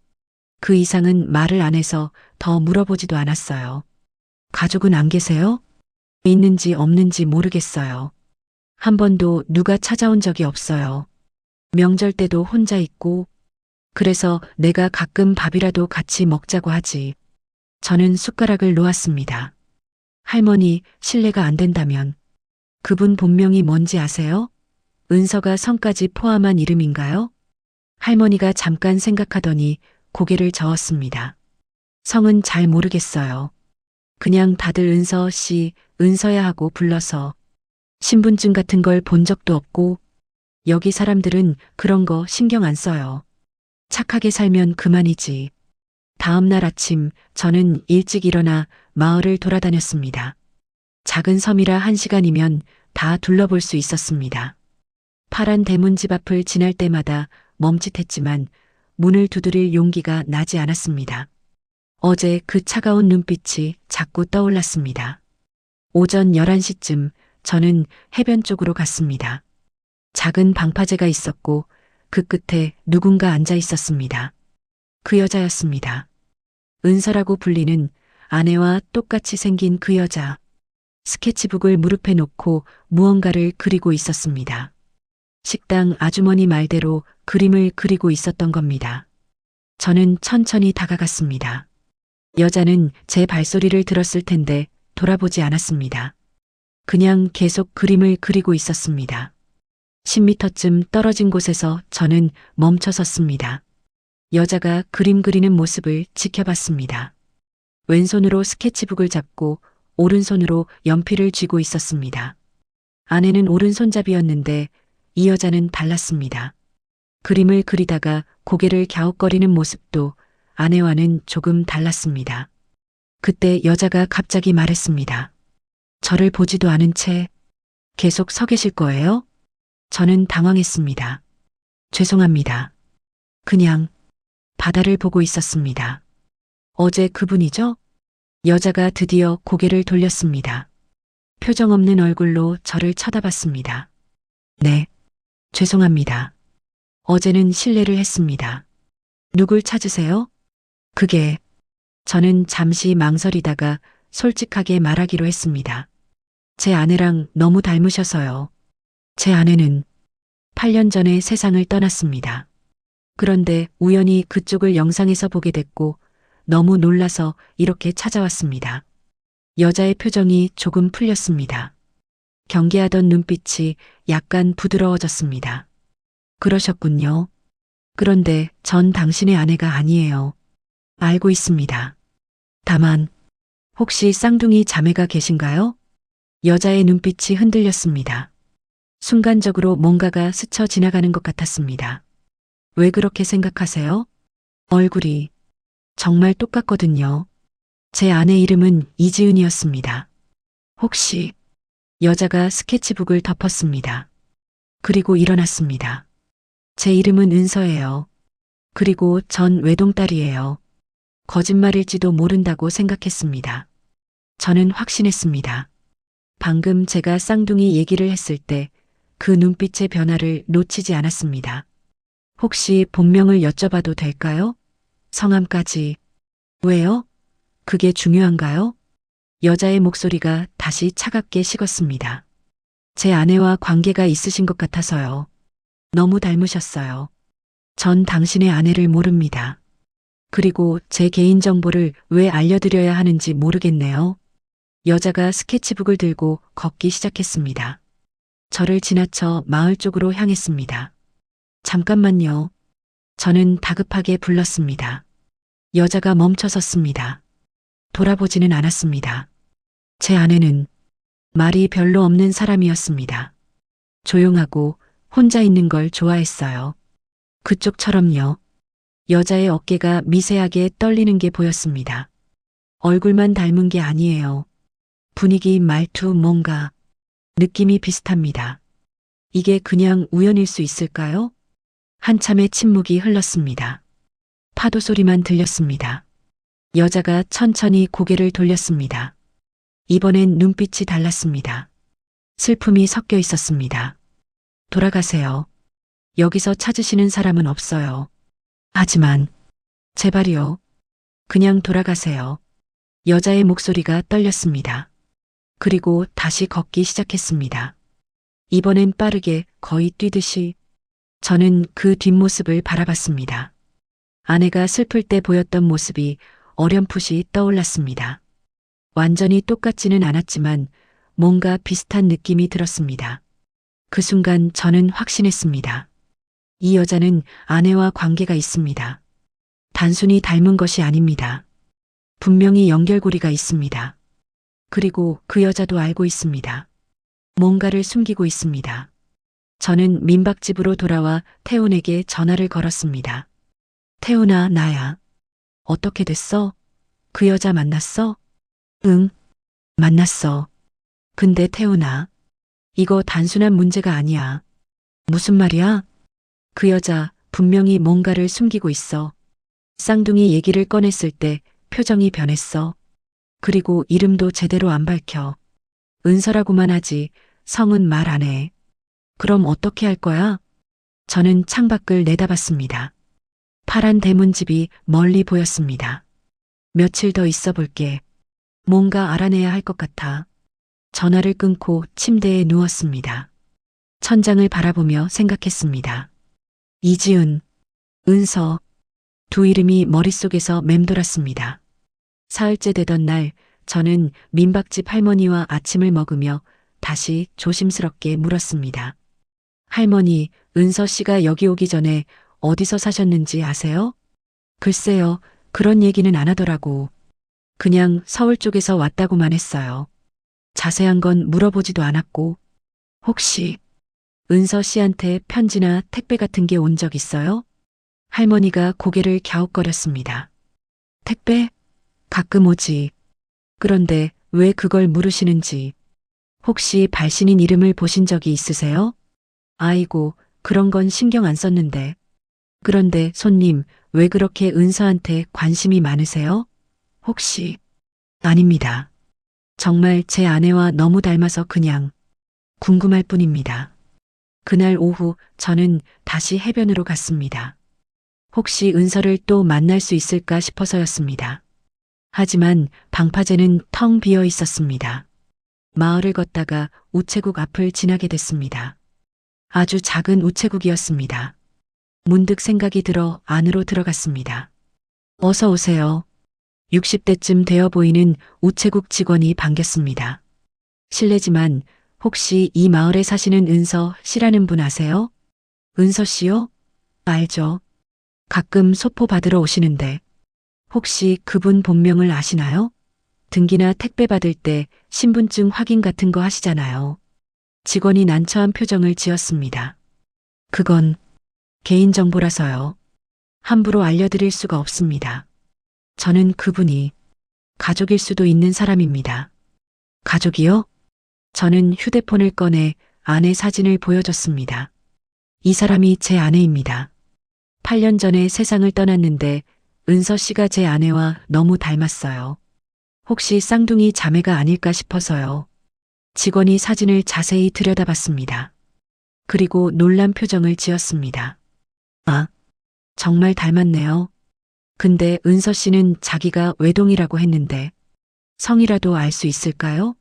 그 이상은 말을 안 해서 더 물어보지도 않았어요. 가족은 안 계세요? 있는지 없는지 모르겠어요. 한 번도 누가 찾아온 적이 없어요. 명절 때도 혼자 있고, 그래서 내가 가끔 밥이라도 같이 먹자고 하지. 저는 숟가락을 놓았습니다. 할머니, 실례가 안 된다면 그분 본명이 뭔지 아세요? 은서가 성까지 포함한 이름인가요? 할머니가 잠깐 생각하더니 고개를 저었습니다. 성은 잘 모르겠어요. 그냥 다들 은서 씨, 은서야 하고 불러서 신분증 같은 걸 본 적도 없고 여기 사람들은 그런 거 신경 안 써요. 착하게 살면 그만이지. 다음 날 아침 저는 일찍 일어나 마을을 돌아다녔습니다. 작은 섬이라 1시간이면 다 둘러볼 수 있었습니다. 파란 대문집 앞을 지날 때마다 멈칫했지만 문을 두드릴 용기가 나지 않았습니다. 어제 그 차가운 눈빛이 자꾸 떠올랐습니다. 오전 11시쯤 저는 해변 쪽으로 갔습니다. 작은 방파제가 있었고 그 끝에 누군가 앉아 있었습니다. 그 여자였습니다. 은서라고 불리는 아내와 똑같이 생긴 그 여자. 스케치북을 무릎에 놓고 무언가를 그리고 있었습니다. 식당 아주머니 말대로 그림을 그리고 있었던 겁니다. 저는 천천히 다가갔습니다. 여자는 제 발소리를 들었을 텐데 돌아보지 않았습니다. 그냥 계속 그림을 그리고 있었습니다. 10m쯤 떨어진 곳에서 저는 멈춰 섰습니다. 여자가 그림 그리는 모습을 지켜봤습니다. 왼손으로 스케치북을 잡고 오른손으로 연필을 쥐고 있었습니다. 아내는 오른손잡이였는데 이 여자는 달랐습니다. 그림을 그리다가 고개를 갸웃거리는 모습도 아내와는 조금 달랐습니다. 그때 여자가 갑자기 말했습니다. 저를 보지도 않은 채 계속 서 계실 거예요? 저는 당황했습니다. 죄송합니다. 그냥 바다를 보고 있었습니다. 어제 그분이죠? 여자가 드디어 고개를 돌렸습니다. 표정 없는 얼굴로 저를 쳐다봤습니다. 네, 죄송합니다. 어제는 실례를 했습니다. 누굴 찾으세요? 그게 저는 잠시 망설이다가 솔직하게 말하기로 했습니다. 제 아내랑 너무 닮으셔서요. 제 아내는 8년 전에 세상을 떠났습니다. 그런데 우연히 그쪽을 영상에서 보게 됐고 너무 놀라서 이렇게 찾아왔습니다. 여자의 표정이 조금 풀렸습니다. 경계하던 눈빛이 약간 부드러워졌습니다. 그러셨군요. 그런데 전 당신의 아내가 아니에요. 알고 있습니다. 다만 혹시 쌍둥이 자매가 계신가요? 여자의 눈빛이 흔들렸습니다. 순간적으로 뭔가가 스쳐 지나가는 것 같았습니다. 왜 그렇게 생각하세요? 얼굴이 정말 똑같거든요. 제 아내 이름은 이지은이었습니다. 혹시 여자가 스케치북을 덮었습니다. 그리고 일어났습니다. 제 이름은 은서예요. 그리고 전 외동딸이에요. 거짓말일지도 모른다고 생각했습니다. 저는 확신했습니다. 방금 제가 쌍둥이 얘기를 했을 때 그 눈빛의 변화를 놓치지 않았습니다. 혹시 본명을 여쭤봐도 될까요? 성함까지. 왜요? 그게 중요한가요? 여자의 목소리가 다시 차갑게 식었습니다. 제 아내와 관계가 있으신 것 같아서요. 너무 닮으셨어요. 전 당신의 아내를 모릅니다. 그리고 제 개인정보를 왜 알려드려야 하는지 모르겠네요. 여자가 스케치북을 들고 걷기 시작했습니다. 저를 지나쳐 마을 쪽으로 향했습니다. 잠깐만요. 저는 다급하게 불렀습니다. 여자가 멈춰섰습니다. 돌아보지는 않았습니다. 제 아내는 말이 별로 없는 사람이었습니다. 조용하고 혼자 있는 걸 좋아했어요. 그쪽처럼요. 여자의 어깨가 미세하게 떨리는 게 보였습니다. 얼굴만 닮은 게 아니에요. 분위기, 말투, 뭔가 느낌이 비슷합니다. 이게 그냥 우연일 수 있을까요? 한참의 침묵이 흘렀습니다. 파도 소리만 들렸습니다. 여자가 천천히 고개를 돌렸습니다. 이번엔 눈빛이 달랐습니다. 슬픔이 섞여 있었습니다. 돌아가세요. 여기서 찾으시는 사람은 없어요. 하지만 제발요. 그냥 돌아가세요. 여자의 목소리가 떨렸습니다. 그리고 다시 걷기 시작했습니다. 이번엔 빠르게 거의 뛰듯이 저는 그 뒷모습을 바라봤습니다. 아내가 슬플 때 보였던 모습이 어렴풋이 떠올랐습니다. 완전히 똑같지는 않았지만 뭔가 비슷한 느낌이 들었습니다. 그 순간 저는 확신했습니다. 이 여자는 아내와 관계가 있습니다. 단순히 닮은 것이 아닙니다. 분명히 연결고리가 있습니다. 그리고 그 여자도 알고 있습니다. 뭔가를 숨기고 있습니다. 저는 민박집으로 돌아와 태훈에게 전화를 걸었습니다. 태훈아, 나야. 어떻게 됐어? 그 여자 만났어? 응, 만났어. 근데 태훈아, 이거 단순한 문제가 아니야. 무슨 말이야? 그 여자 분명히 뭔가를 숨기고 있어. 쌍둥이 얘기를 꺼냈을 때 표정이 변했어. 그리고 이름도 제대로 안 밝혀. 은서라고만 하지 성은 말 안 해. 그럼 어떻게 할 거야? 저는 창밖을 내다봤습니다. 파란 대문집이 멀리 보였습니다. 며칠 더 있어 볼게. 뭔가 알아내야 할 것 같아. 전화를 끊고 침대에 누웠습니다. 천장을 바라보며 생각했습니다. 이지은, 은서, 두 이름이 머릿속에서 맴돌았습니다. 사흘째 되던 날 저는 민박집 할머니와 아침을 먹으며 다시 조심스럽게 물었습니다. 할머니, 은서 씨가 여기 오기 전에 어디서 사셨는지 아세요? 글쎄요, 그런 얘기는 안 하더라고. 그냥 서울 쪽에서 왔다고만 했어요. 자세한 건 물어보지도 않았고. 혹시 은서 씨한테 편지나 택배 같은 게 온 적 있어요? 할머니가 고개를 갸웃거렸습니다. 택배? 가끔 오지. 그런데 왜 그걸 물으시는지. 혹시 발신인 이름을 보신 적이 있으세요? 아이고, 그런 건 신경 안 썼는데. 그런데 손님, 왜 그렇게 은서한테 관심이 많으세요? 혹시? 아닙니다. 정말 제 아내와 너무 닮아서 그냥 궁금할 뿐입니다. 그날 오후 저는 다시 해변으로 갔습니다. 혹시 은서를 또 만날 수 있을까 싶어서였습니다. 하지만 방파제는 텅 비어 있었습니다. 마을을 걷다가 우체국 앞을 지나게 됐습니다. 아주 작은 우체국이었습니다. 문득 생각이 들어 안으로 들어갔습니다. 어서 오세요. 60대쯤 되어 보이는 우체국 직원이 반겼습니다. 실례지만 혹시 이 마을에 사시는 은서 씨라는 분 아세요? 은서 씨요? 알죠. 가끔 소포 받으러 오시는데 혹시 그분 본명을 아시나요? 등기나 택배 받을 때 신분증 확인 같은 거 하시잖아요. 직원이 난처한 표정을 지었습니다. 그건 개인정보라서요. 함부로 알려드릴 수가 없습니다. 저는 그분이 가족일 수도 있는 사람입니다. 가족이요? 저는 휴대폰을 꺼내 아내 사진을 보여줬습니다. 이 사람이 제 아내입니다. 8년 전에 세상을 떠났는데 은서 씨가 제 아내와 너무 닮았어요. 혹시 쌍둥이 자매가 아닐까 싶어서요. 직원이 사진을 자세히 들여다봤습니다. 그리고 놀란 표정을 지었습니다. 아, 정말 닮았네요. 근데 은서 씨는 자기가 외동이라고 했는데 성이라도 알 수 있을까요?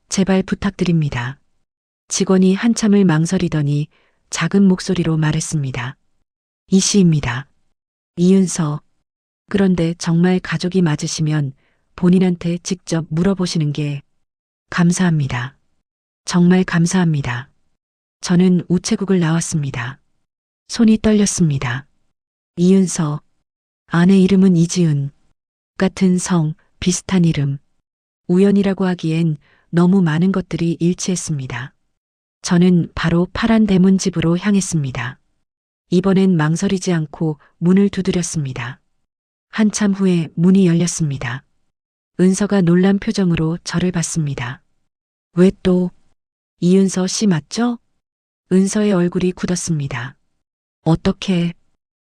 제발 부탁드립니다. 직원이 한참을 망설이더니 작은 목소리로 말했습니다. 이 씨입니다. 이은서. 그런데 정말 가족이 맞으시면 본인한테 직접 물어보시는 게 감사합니다. 정말 감사합니다. 저는 우체국을 나왔습니다. 손이 떨렸습니다. 이은서. 아내 이름은 이지은. 같은 성, 비슷한 이름. 우연이라고 하기엔 너무 많은 것들이 일치했습니다. 저는 바로 파란 대문집으로 향했습니다. 이번엔 망설이지 않고 문을 두드렸습니다. 한참 후에 문이 열렸습니다. 은서가 놀란 표정으로 저를 봤습니다. 왜 또? 이은서 씨 맞죠? 은서의 얼굴이 굳었습니다. 어떻게?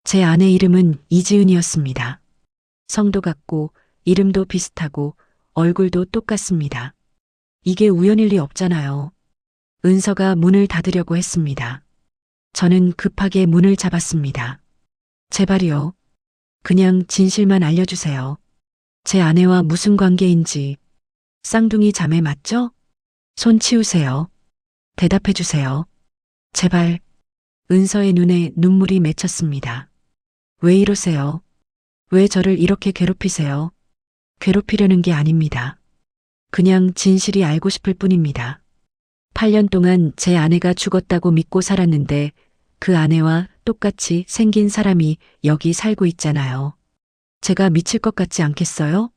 제 아내 이름은 이지은이었습니다. 성도 같고 이름도 비슷하고 얼굴도 똑같습니다. 이게 우연일 리 없잖아요. 은서가 문을 닫으려고 했습니다. 저는 급하게 문을 잡았습니다. 제발요. 그냥 진실만 알려주세요. 제 아내와 무슨 관계인지. 쌍둥이 자매 맞죠? 손 치우세요. 대답해 주세요. 제발. 은서의 눈에 눈물이 맺혔습니다. 왜 이러세요? 왜 저를 이렇게 괴롭히세요? 괴롭히려는 게 아닙니다. 그냥 진실이 알고 싶을 뿐입니다. 8년 동안 제 아내가 죽었다고 믿고 살았는데 그 아내와 똑같이 생긴 사람이 여기 살고 있잖아요. 제가 미칠 것 같지 않겠어요?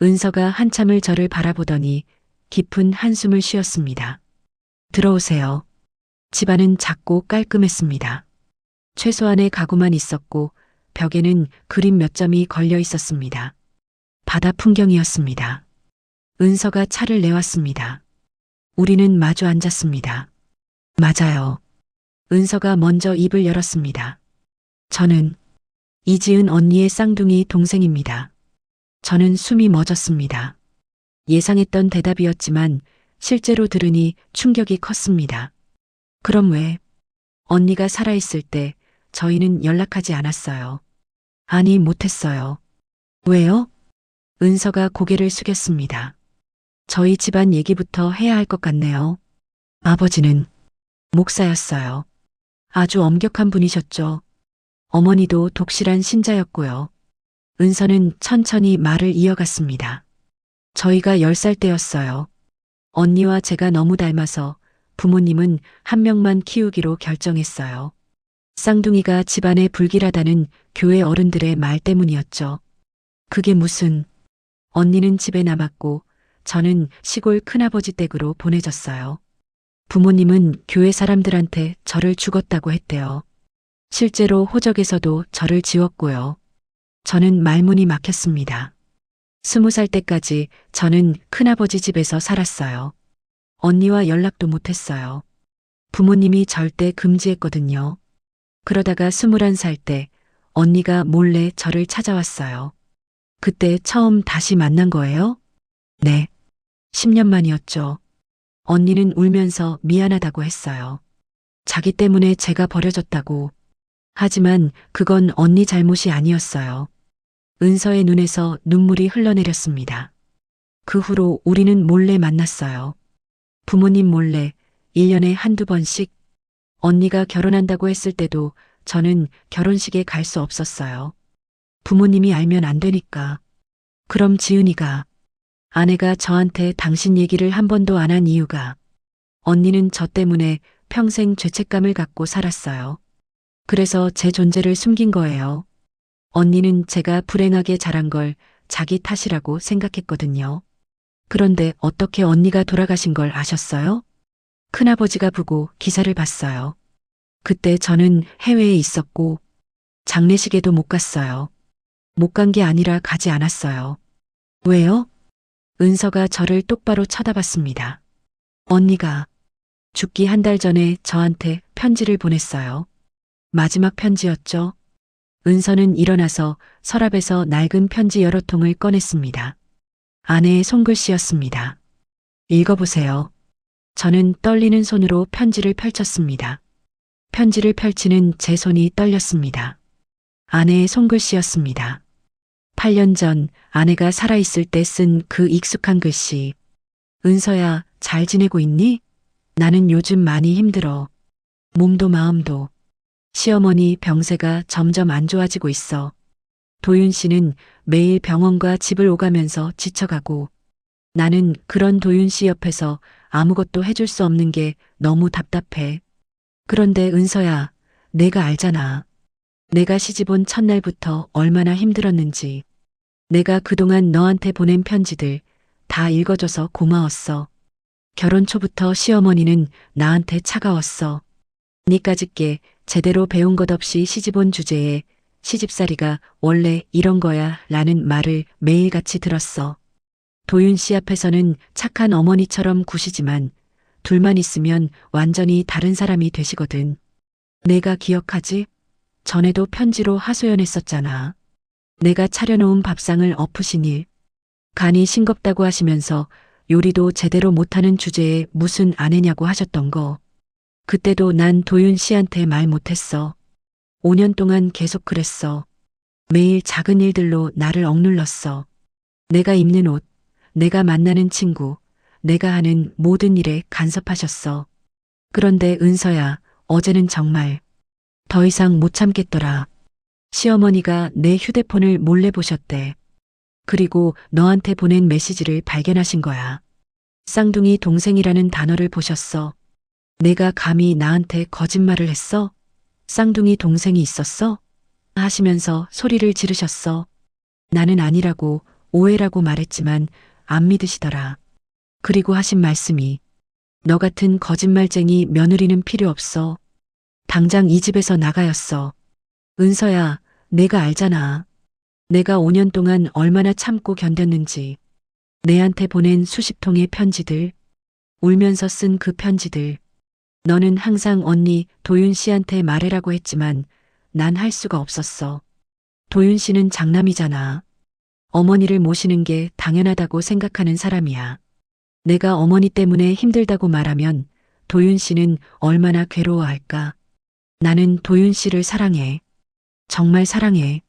은서가 한참을 저를 바라보더니 깊은 한숨을 쉬었습니다. 들어오세요. 집안은 작고 깔끔했습니다. 최소한의 가구만 있었고 벽에는 그림 몇 점이 걸려 있었습니다. 바다 풍경이었습니다. 은서가 차를 내왔습니다. 우리는 마주 앉았습니다. 맞아요. 은서가 먼저 입을 열었습니다. 저는 이지은 언니의 쌍둥이 동생입니다. 저는 숨이 멎었습니다. 예상했던 대답이었지만 실제로 들으니 충격이 컸습니다. 그럼 왜? 언니가 살아있을 때 저희는 연락하지 않았어요. 아니, 못했어요. 왜요? 은서가 고개를 숙였습니다. 저희 집안 얘기부터 해야 할 것 같네요. 아버지는 목사였어요. 아주 엄격한 분이셨죠. 어머니도 독실한 신자였고요. 은서는 천천히 말을 이어갔습니다. 저희가 10살 때였어요. 언니와 제가 너무 닮아서 부모님은 한 명만 키우기로 결정했어요. 쌍둥이가 집안에 불길하다는 교회 어른들의 말 때문이었죠. 그게 무슨... 언니는 집에 남았고 저는 시골 큰아버지 댁으로 보내졌어요. 부모님은 교회 사람들한테 저를 죽었다고 했대요. 실제로 호적에서도 저를 지웠고요. 저는 말문이 막혔습니다. 20살 때까지 저는 큰아버지 집에서 살았어요. 언니와 연락도 못했어요. 부모님이 절대 금지했거든요. 그러다가 21살 때 언니가 몰래 저를 찾아왔어요. 그때 처음 다시 만난 거예요? 네. 10년 만이었죠. 언니는 울면서 미안하다고 했어요. 자기 때문에 제가 버려졌다고. 하지만 그건 언니 잘못이 아니었어요. 은서의 눈에서 눈물이 흘러내렸습니다. 그 후로 우리는 몰래 만났어요. 부모님 몰래 1년에 한두 번씩. 언니가 결혼한다고 했을 때도 저는 결혼식에 갈 수 없었어요. 부모님이 알면 안 되니까. 그럼 지은이가, 아내가 저한테 당신 얘기를 한 번도 안 한 이유가, 언니는 저 때문에 평생 죄책감을 갖고 살았어요. 그래서 제 존재를 숨긴 거예요. 언니는 제가 불행하게 자란 걸 자기 탓이라고 생각했거든요. 그런데 어떻게 언니가 돌아가신 걸 아셨어요? 큰아버지가 보고 기사를 봤어요. 그때 저는 해외에 있었고 장례식에도 못 갔어요. 못 간 게 아니라 가지 않았어요. 왜요? 은서가 저를 똑바로 쳐다봤습니다. 언니가 죽기 한 달 전에 저한테 편지를 보냈어요. 마지막 편지였죠. 은서는 일어나서 서랍에서 낡은 편지 여러 통을 꺼냈습니다. 아내의 손글씨였습니다. 읽어보세요. 저는 떨리는 손으로 편지를 펼쳤습니다. 편지를 펼치는 제 손이 떨렸습니다. 아내의 손글씨였습니다. 8년 전 아내가 살아있을 때 쓴 그 익숙한 글씨. 은서야, 잘 지내고 있니? 나는 요즘 많이 힘들어. 몸도 마음도. 시어머니 병세가 점점 안 좋아지고 있어. 도윤 씨는 매일 병원과 집을 오가면서 지쳐가고 나는 그런 도윤 씨 옆에서 아무것도 해줄 수 없는 게 너무 답답해. 그런데 은서야, 내가 알잖아. 내가 시집 온 첫날부터 얼마나 힘들었는지. 내가 그동안 너한테 보낸 편지들 다 읽어줘서 고마웠어. 결혼 초부터 시어머니는 나한테 차가웠어. 니까짓게 제대로 배운 것 없이 시집 온 주제에 시집살이가 원래 이런 거야 라는 말을 매일같이 들었어. 도윤 씨 앞에서는 착한 어머니처럼 구시지만 둘만 있으면 완전히 다른 사람이 되시거든. 내가 기억하지? 전에도 편지로 하소연했었잖아. 내가 차려놓은 밥상을 엎으시니 간이 싱겁다고 하시면서 요리도 제대로 못하는 주제에 무슨 아내냐고 하셨던 거. 그때도 난 도윤 씨한테 말 못했어. 5년 동안 계속 그랬어. 매일 작은 일들로 나를 억눌렀어. 내가 입는 옷, 내가 만나는 친구, 내가 하는 모든 일에 간섭하셨어. 그런데 은서야, 어제는 정말 더 이상 못 참겠더라. 시어머니가 내 휴대폰을 몰래 보셨대. 그리고 너한테 보낸 메시지를 발견하신 거야. 쌍둥이 동생이라는 단어를 보셨어. 내가 감히 나한테 거짓말을 했어? 쌍둥이 동생이 있었어? 하시면서 소리를 지르셨어. 나는 아니라고 오해라고 말했지만 안 믿으시더라. 그리고 하신 말씀이 너 같은 거짓말쟁이 며느리는 필요 없어. 당장 이 집에서 나가였어. 은서야, 내가 알잖아. 내가 5년 동안 얼마나 참고 견뎠는지. 내한테 보낸 수십 통의 편지들, 울면서 쓴 그 편지들. 너는 항상 언니 도윤 씨한테 말해라고 했지만 난 할 수가 없었어. 도윤 씨는 장남이잖아. 어머니를 모시는 게 당연하다고 생각하는 사람이야. 내가 어머니 때문에 힘들다고 말하면 도윤 씨는 얼마나 괴로워할까. 나는 도윤 씨를 사랑해. 정말 사랑해.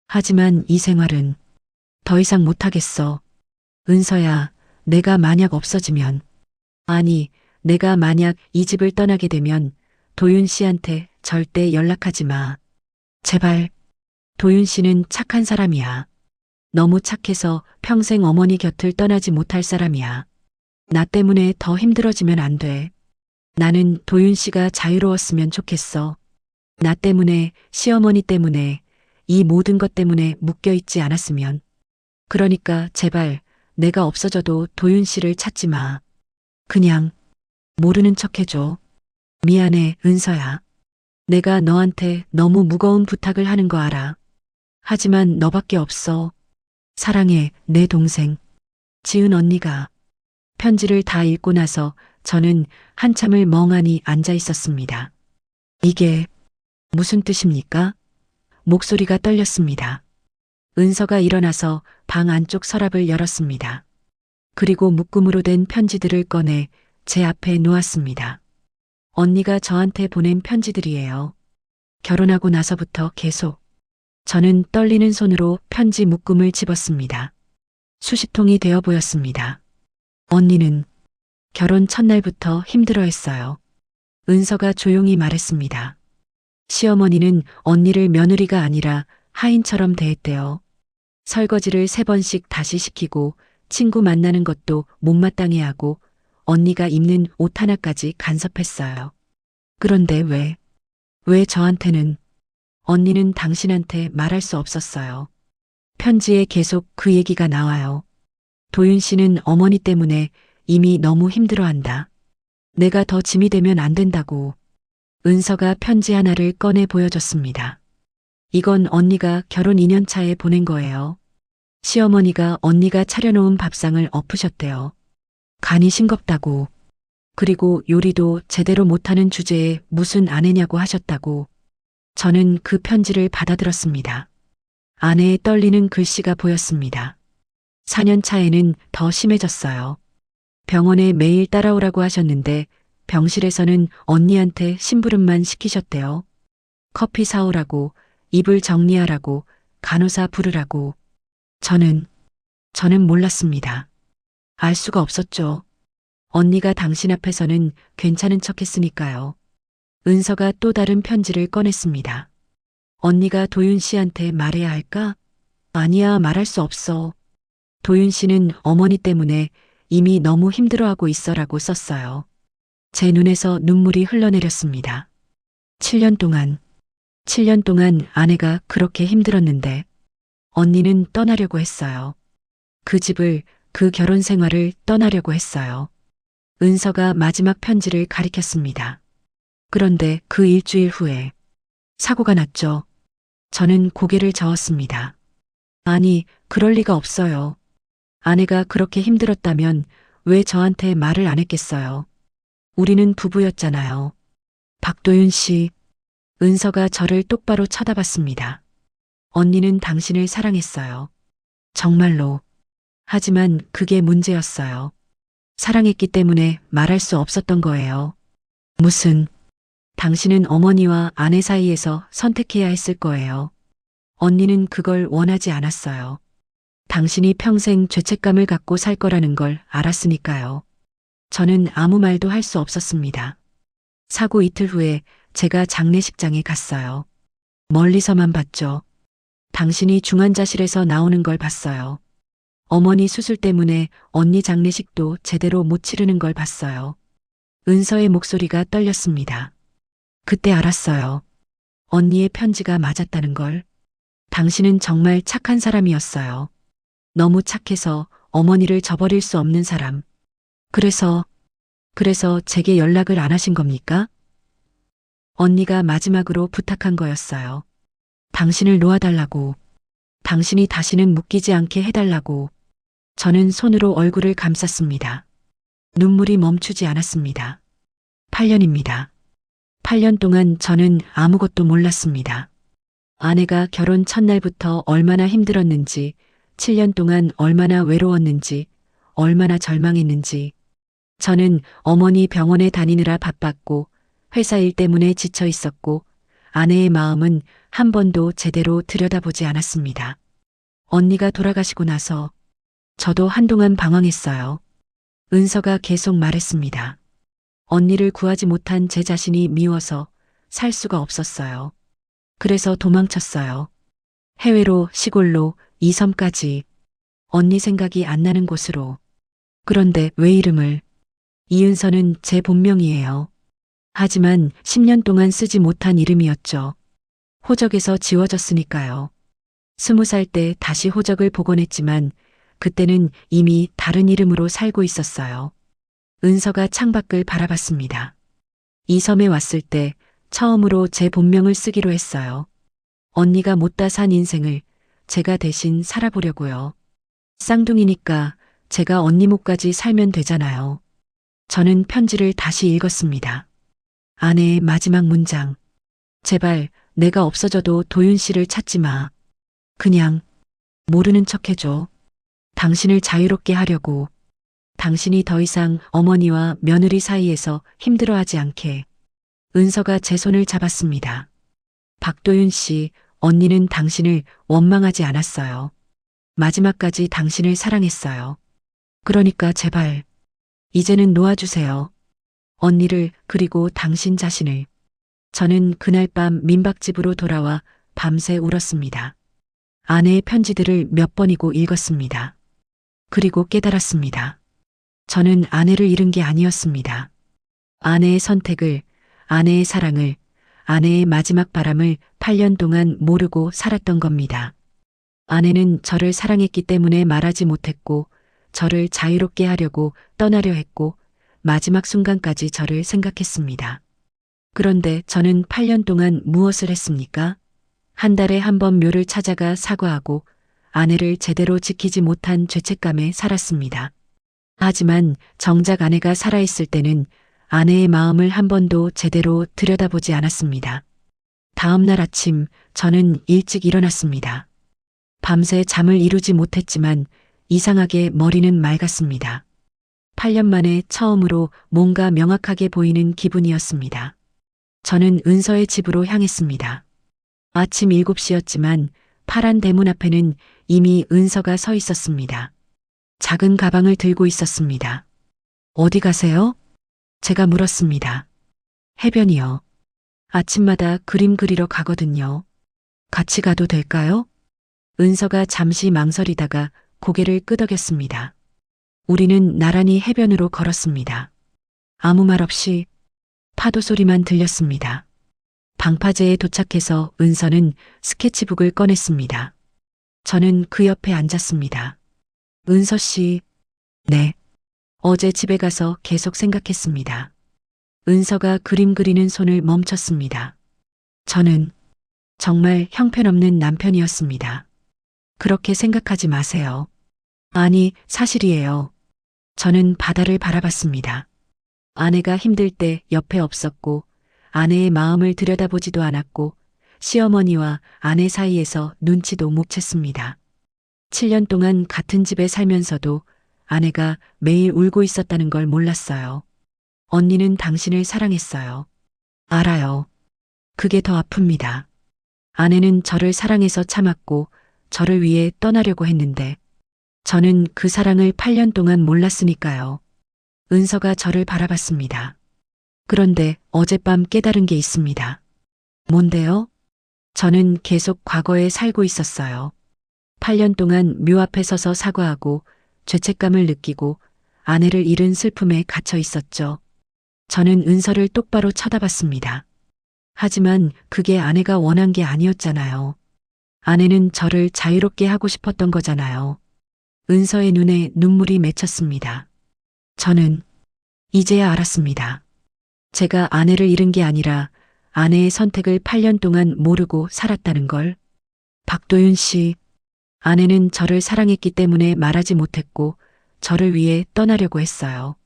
하지만 이 생활은 더 이상 못하겠어. 은서야, 내가 만약 없어지면, 아니, 내가 만약 이 집을 떠나게 되면 도윤 씨한테 절대 연락하지 마. 제발. 도윤 씨는 착한 사람이야. 너무 착해서 평생 어머니 곁을 떠나지 못할 사람이야. 나 때문에 더 힘들어지면 안 돼. 나는 도윤 씨가 자유로웠으면 좋겠어. 나 때문에, 시어머니 때문에, 이 모든 것 때문에 묶여있지 않았으면. 그러니까 제발 내가 없어져도 도윤 씨를 찾지 마. 그냥 모르는 척 해줘. 미안해, 은서야. 내가 너한테 너무 무거운 부탁을 하는 거 알아. 하지만 너밖에 없어. 사랑해, 내 동생. 지은 언니가. 편지를 다 읽고 나서 저는 한참을 멍하니 앉아 있었습니다. 이게 무슨 뜻입니까? 목소리가 떨렸습니다. 은서가 일어나서 방 안쪽 서랍을 열었습니다. 그리고 묶음으로 된 편지들을 꺼내 제 앞에 놓았습니다. 언니가 저한테 보낸 편지들이에요. 결혼하고 나서부터 계속. 저는 떨리는 손으로 편지 묶음을 집었습니다. 수십 통이 되어 보였습니다. 언니는 결혼 첫날부터 힘들어했어요. 은서가 조용히 말했습니다. 시어머니는 언니를 며느리가 아니라 하인처럼 대했대요. 설거지를 3번씩 다시 시키고 친구 만나는 것도 못마땅해 하고 언니가 입는 옷 하나까지 간섭했어요. 그런데 왜 저한테는, 언니는 당신한테 말할 수 없었어요. 편지에 계속 그 얘기가 나와요. 도윤 씨는 어머니 때문에 이미 너무 힘들어한다. 내가 더 짐이 되면 안 된다고. 은서가 편지 하나를 꺼내 보여줬습니다. 이건 언니가 결혼 2년 차에 보낸 거예요. 시어머니가 언니가 차려놓은 밥상을 엎으셨대요. 간이 싱겁다고. 그리고 요리도 제대로 못하는 주제에 무슨 아내냐고 하셨다고. 저는 그 편지를 받아들었습니다. 아내의 떨리는 글씨가 보였습니다. 4년 차에는 더 심해졌어요. 병원에 매일 따라오라고 하셨는데 병실에서는 언니한테 심부름만 시키셨대요. 커피 사오라고, 이불 정리하라고, 간호사 부르라고. 저는 몰랐습니다. 알 수가 없었죠. 언니가 당신 앞에서는 괜찮은 척 했으니까요. 은서가 또 다른 편지를 꺼냈습니다. 언니가 도윤 씨한테 말해야 할까? 아니야, 말할 수 없어. 도윤 씨는 어머니 때문에 이미 너무 힘들어하고 있어라고 썼어요. 제 눈에서 눈물이 흘러내렸습니다. 7년 동안 아내가 그렇게 힘들었는데 언니는 떠나려고 했어요. 그 집을, 그 결혼 생활을 떠나려고 했어요. 은서가 마지막 편지를 가리켰습니다. 그런데 그 일주일 후에 사고가 났죠. 저는 고개를 저었습니다. 아니, 그럴 리가 없어요. 아내가 그렇게 힘들었다면 왜 저한테 말을 안 했겠어요. 우리는 부부였잖아요. 박도윤 씨, 은서가 저를 똑바로 쳐다봤습니다. 언니는 당신을 사랑했어요. 정말로. 하지만 그게 문제였어요. 사랑했기 때문에 말할 수 없었던 거예요. 무슨, 당신은 어머니와 아내 사이에서 선택해야 했을 거예요. 언니는 그걸 원하지 않았어요. 당신이 평생 죄책감을 갖고 살 거라는 걸 알았으니까요. 저는 아무 말도 할 수 없었습니다. 사고 이틀 후에 제가 장례식장에 갔어요. 멀리서만 봤죠. 당신이 중환자실에서 나오는 걸 봤어요. 어머니 수술 때문에 언니 장례식도 제대로 못 치르는 걸 봤어요. 은서의 목소리가 떨렸습니다. 그때 알았어요. 언니의 편지가 맞았다는 걸. 당신은 정말 착한 사람이었어요. 너무 착해서 어머니를 저버릴 수 없는 사람. 그래서 제게 연락을 안 하신 겁니까? 언니가 마지막으로 부탁한 거였어요. 당신을 놓아달라고. 당신이 다시는 묶이지 않게 해달라고. 저는 손으로 얼굴을 감쌌습니다. 눈물이 멈추지 않았습니다. 8년입니다. 8년 동안 저는 아무것도 몰랐습니다. 아내가 결혼 첫날부터 얼마나 힘들었는지, 7년 동안 얼마나 외로웠는지, 얼마나 절망했는지. 저는 어머니 병원에 다니느라 바빴고, 회사 일 때문에 지쳐 있었고, 아내의 마음은 한 번도 제대로 들여다보지 않았습니다. 언니가 돌아가시고 나서 저도 한동안 방황했어요. 은서가 계속 말했습니다. 언니를 구하지 못한 제 자신이 미워서 살 수가 없었어요. 그래서 도망쳤어요. 해외로, 시골로, 이 섬까지. 언니 생각이 안 나는 곳으로. 그런데 왜 이름을? 이은서는 제 본명이에요. 하지만 10년 동안 쓰지 못한 이름이었죠. 호적에서 지워졌으니까요. 20살 때 다시 호적을 복원했지만 그때는 이미 다른 이름으로 살고 있었어요. 은서가 창밖을 바라봤습니다. 이 섬에 왔을 때 처음으로 제 본명을 쓰기로 했어요. 언니가 못다 산 인생을 제가 대신 살아보려고요. 쌍둥이니까 제가 언니 목까지 살면 되잖아요. 저는 편지를 다시 읽었습니다. 아내의 마지막 문장. 제발 내가 없어져도 도윤 씨를 찾지 마. 그냥 모르는 척 해줘. 당신을 자유롭게 하려고. 당신이 더 이상 어머니와 며느리 사이에서 힘들어하지 않게. 은서가 제 손을 잡았습니다. 박도윤 씨, 언니는 당신을 원망하지 않았어요. 마지막까지 당신을 사랑했어요. 그러니까 제발, 이제는 놓아주세요. 언니를 그리고 당신 자신을. 저는 그날 밤 민박집으로 돌아와 밤새 울었습니다. 아내의 편지들을 몇 번이고 읽었습니다. 그리고 깨달았습니다. 저는 아내를 잃은 게 아니었습니다. 아내의 선택을, 아내의 사랑을, 아내의 마지막 바람을 8년 동안 모르고 살았던 겁니다. 아내는 저를 사랑했기 때문에 말하지 못했고, 저를 자유롭게 하려고 떠나려 했고, 마지막 순간까지 저를 생각했습니다. 그런데 저는 8년 동안 무엇을 했습니까? 한 달에 한 번 묘를 찾아가 사과하고 아내를 제대로 지키지 못한 죄책감에 살았습니다. 하지만 정작 아내가 살아있을 때는 아내의 마음을 한 번도 제대로 들여다보지 않았습니다. 다음 날 아침 저는 일찍 일어났습니다. 밤새 잠을 이루지 못했지만 이상하게 머리는 맑았습니다. 8년 만에 처음으로 뭔가 명확하게 보이는 기분이었습니다. 저는 은서의 집으로 향했습니다. 아침 7시였지만 파란 대문 앞에는 이미 은서가 서 있었습니다. 작은 가방을 들고 있었습니다. 어디 가세요? 제가 물었습니다. 해변이요. 아침마다 그림 그리러 가거든요. 같이 가도 될까요? 은서가 잠시 망설이다가 고개를 끄덕였습니다. 우리는 나란히 해변으로 걸었습니다. 아무 말 없이 파도 소리만 들렸습니다. 방파제에 도착해서 은서는 스케치북을 꺼냈습니다. 저는 그 옆에 앉았습니다. 은서 씨, 네. 어제 집에 가서 계속 생각했습니다. 은서가 그림 그리는 손을 멈췄습니다. 저는 정말 형편없는 남편이었습니다. 그렇게 생각하지 마세요. 아니, 사실이에요. 저는 바다를 바라봤습니다. 아내가 힘들 때 옆에 없었고, 아내의 마음을 들여다보지도 않았고, 시어머니와 아내 사이에서 눈치도 못 챘습니다. 7년 동안 같은 집에 살면서도 아내가 매일 울고 있었다는 걸 몰랐어요. 언니는 당신을 사랑했어요. 알아요. 그게 더 아픕니다. 아내는 저를 사랑해서 참았고 저를 위해 떠나려고 했는데 저는 그 사랑을 8년 동안 몰랐으니까요. 은서가 저를 바라봤습니다. 그런데 어젯밤 깨달은 게 있습니다. 뭔데요? 저는 계속 과거에 살고 있었어요. 8년 동안 묘 앞에 서서 사과하고 죄책감을 느끼고 아내를 잃은 슬픔에 갇혀 있었죠. 저는 은서를 똑바로 쳐다봤습니다. 하지만 그게 아내가 원한 게 아니었잖아요. 아내는 저를 자유롭게 하고 싶었던 거잖아요. 은서의 눈에 눈물이 맺혔습니다. 저는 이제야 알았습니다. 제가 아내를 잃은 게 아니라 아내의 선택을 8년 동안 모르고 살았다는 걸. 박도윤 씨, 아내는 저를 사랑했기 때문에 말하지 못했고 저를 위해 떠나려고 했어요.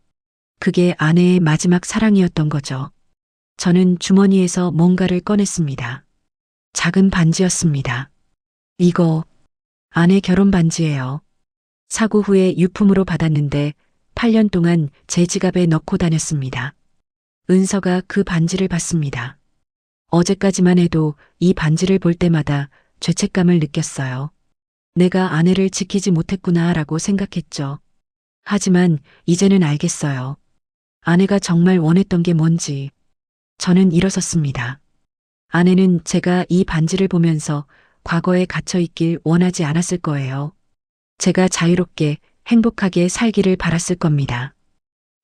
그게 아내의 마지막 사랑이었던 거죠. 저는 주머니에서 뭔가를 꺼냈습니다. 작은 반지였습니다. 이거 아내 결혼 반지예요. 사고 후에 유품으로 받았는데 8년 동안 제 지갑에 넣고 다녔습니다. 은서가 그 반지를 봤습니다. 어제까지만 해도 이 반지를 볼 때마다 죄책감을 느꼈어요. 내가 아내를 지키지 못했구나라고 생각했죠. 하지만 이제는 알겠어요. 아내가 정말 원했던 게 뭔지. 저는 일어섰습니다. 아내는 제가 이 반지를 보면서 과거에 갇혀 있길 원하지 않았을 거예요. 제가 자유롭게 행복하게 살기를 바랐을 겁니다.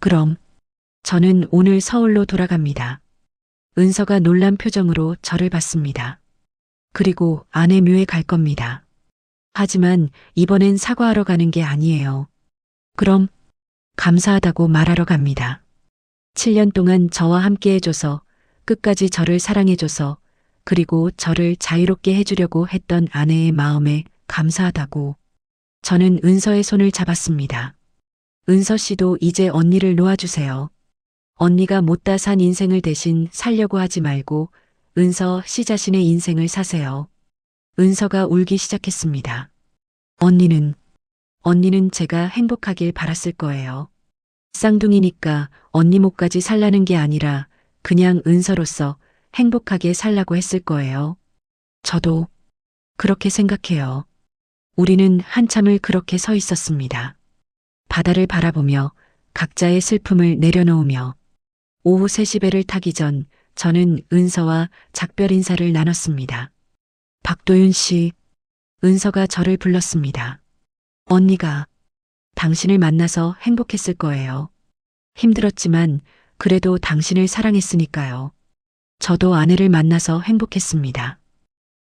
그럼 저는 오늘 서울로 돌아갑니다. 은서가 놀란 표정으로 저를 봤습니다. 그리고 아내 묘에 갈 겁니다. 하지만 이번엔 사과하러 가는 게 아니에요. 그럼 감사하다고 말하러 갑니다. 7년 동안 저와 함께 해줘서 끝까지 저를 사랑해줘서 그리고 저를 자유롭게 해주려고 했던 아내의 마음에 감사하다고. 저는 은서의 손을 잡았습니다. 은서 씨도 이제 언니를 놓아주세요. 언니가 못다 산 인생을 대신 살려고 하지 말고 은서 씨 자신의 인생을 사세요. 은서가 울기 시작했습니다. 언니는 제가 행복하길 바랐을 거예요. 쌍둥이니까 언니 목까지 살라는 게 아니라 그냥 은서로서 행복하게 살라고 했을 거예요. 저도 그렇게 생각해요. 우리는 한참을 그렇게 서 있었습니다. 바다를 바라보며 각자의 슬픔을 내려놓으며 오후 3시 배를 타기 전 저는 은서와 작별 인사를 나눴습니다. 박도윤 씨, 은서가 저를 불렀습니다. 언니가 당신을 만나서 행복했을 거예요. 힘들었지만 그래도 당신을 사랑했으니까요. 저도 아내를 만나서 행복했습니다.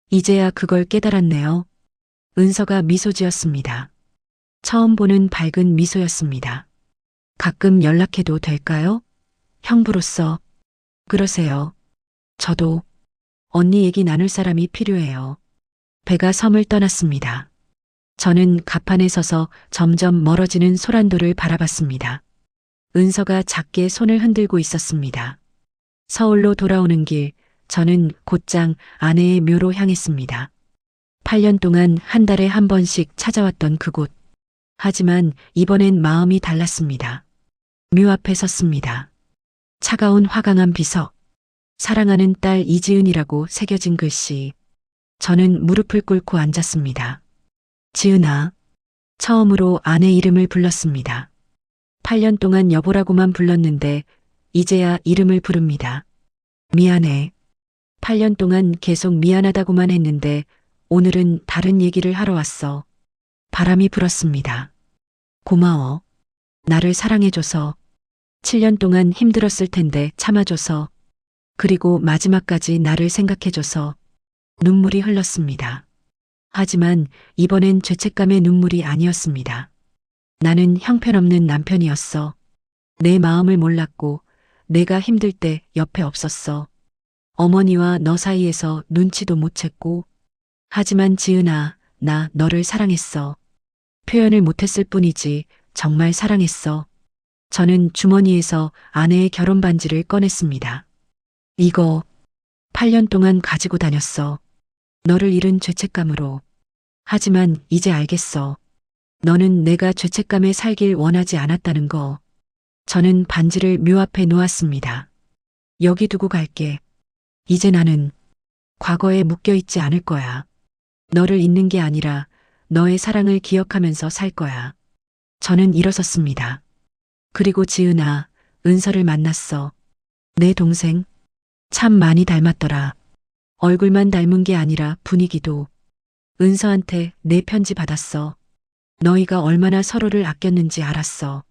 이제야 그걸 깨달았네요. 은서가 미소 지었습니다. 처음 보는 밝은 미소였습니다. 가끔 연락해도 될까요? 형부로서. 그러세요. 저도 언니 얘기 나눌 사람이 필요해요. 배가 섬을 떠났습니다. 저는 갑판에 서서 점점 멀어지는 소란도를 바라봤습니다. 은서가 작게 손을 흔들고 있었습니다. 서울로 돌아오는 길, 저는 곧장 아내의 묘로 향했습니다. 8년 동안 한 달에 한 번씩 찾아왔던 그곳. 하지만 이번엔 마음이 달랐습니다. 묘 앞에 섰습니다. 차가운 화강암 비석. 사랑하는 딸 이지은이라고 새겨진 글씨. 저는 무릎을 꿇고 앉았습니다. 지은아. 처음으로 아내 이름을 불렀습니다. 8년 동안 여보라고만 불렀는데 이제야 이름을 부릅니다. 미안해. 8년 동안 계속 미안하다고만 했는데 오늘은 다른 얘기를 하러 왔어. 바람이 불었습니다. 고마워. 나를 사랑해줘서. 7년 동안 힘들었을 텐데 참아줘서. 그리고 마지막까지 나를 생각해줘서. 눈물이 흘렀습니다. 하지만 이번엔 죄책감의 눈물이 아니었습니다. 나는 형편없는 남편이었어. 내 마음을 몰랐고 내가 힘들 때 옆에 없었어. 어머니와 너 사이에서 눈치도 못 챘고. 하지만 지은아, 나 너를 사랑했어. 표현을 못했을 뿐이지 정말 사랑했어. 저는 주머니에서 아내의 결혼 반지를 꺼냈습니다. 이거 8년 동안 가지고 다녔어. 너를 잃은 죄책감으로. 하지만 이제 알겠어. 너는 내가 죄책감에 살길 원하지 않았다는 거. 저는 반지를 묘 앞에 놓았습니다. 여기 두고 갈게. 이제 나는 과거에 묶여 있지 않을 거야. 너를 잊는 게 아니라 너의 사랑을 기억하면서 살 거야. 저는 일어섰습니다. 그리고 지은아, 은서를 만났어. 내 동생. 참 많이 닮았더라. 얼굴만 닮은 게 아니라 분위기도. 은서한테 내 편지 받았어. 너희가 얼마나 서로를 아꼈는지 알았어.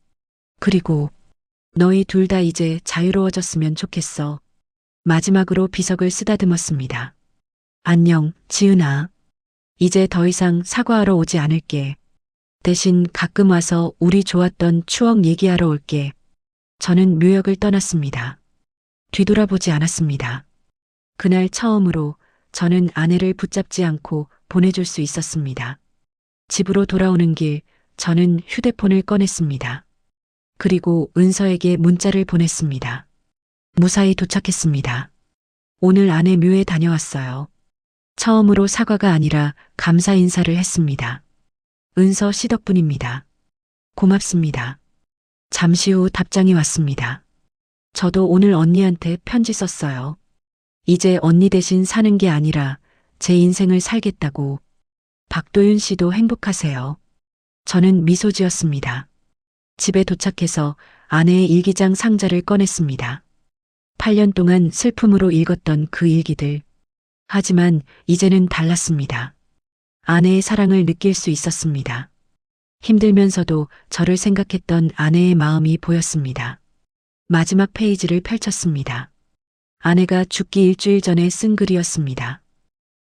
그리고 너희 둘 다 이제 자유로워졌으면 좋겠어. 마지막으로 비석을 쓰다듬었습니다. 안녕, 지은아. 이제 더 이상 사과하러 오지 않을게. 대신 가끔 와서 우리 좋았던 추억 얘기하러 올게. 저는 묘역을 떠났습니다. 뒤돌아보지 않았습니다. 그날 처음으로 저는 아내를 붙잡지 않고 보내줄 수 있었습니다. 집으로 돌아오는 길, 저는 휴대폰을 꺼냈습니다. 그리고 은서에게 문자를 보냈습니다. 무사히 도착했습니다. 오늘 아내 묘에 다녀왔어요. 처음으로 사과가 아니라 감사 인사를 했습니다. 은서 씨 덕분입니다. 고맙습니다. 잠시 후 답장이 왔습니다. 저도 오늘 언니한테 편지 썼어요. 이제 언니 대신 사는 게 아니라 제 인생을 살겠다고. 박도윤 씨도 행복하세요. 저는 미소 지었습니다. 집에 도착해서 아내의 일기장 상자를 꺼냈습니다. 8년 동안 슬픔으로 읽었던 그 일기들. 하지만 이제는 달랐습니다. 아내의 사랑을 느낄 수 있었습니다. 힘들면서도 저를 생각했던 아내의 마음이 보였습니다. 마지막 페이지를 펼쳤습니다. 아내가 죽기 일주일 전에 쓴 글이었습니다.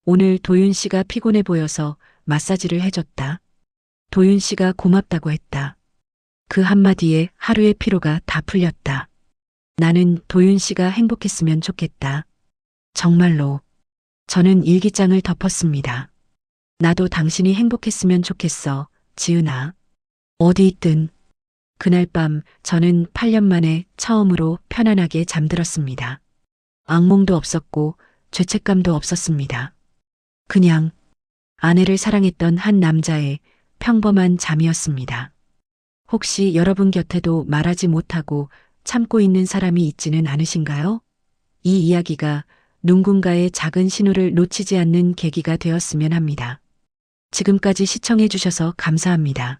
오늘 도윤 씨가 피곤해 보여서 마사지를 해줬다. 도윤 씨가 고맙다고 했다. 그 한마디에 하루의 피로가 다 풀렸다. 나는 도윤 씨가 행복했으면 좋겠다. 정말로. 저는 일기장을 덮었습니다. 나도 당신이 행복했으면 좋겠어, 지은아. 어디 있든. 그날 밤 저는 8년 만에 처음으로 편안하게 잠들었습니다. 악몽도 없었고 죄책감도 없었습니다. 그냥 아내를 사랑했던 한 남자의 평범한 잠이었습니다. 혹시 여러분 곁에도 말하지 못하고 참고 있는 사람이 있지는 않으신가요? 이 이야기가 누군가의 작은 신호를 놓치지 않는 계기가 되었으면 합니다. 지금까지 시청해 주셔서 감사합니다.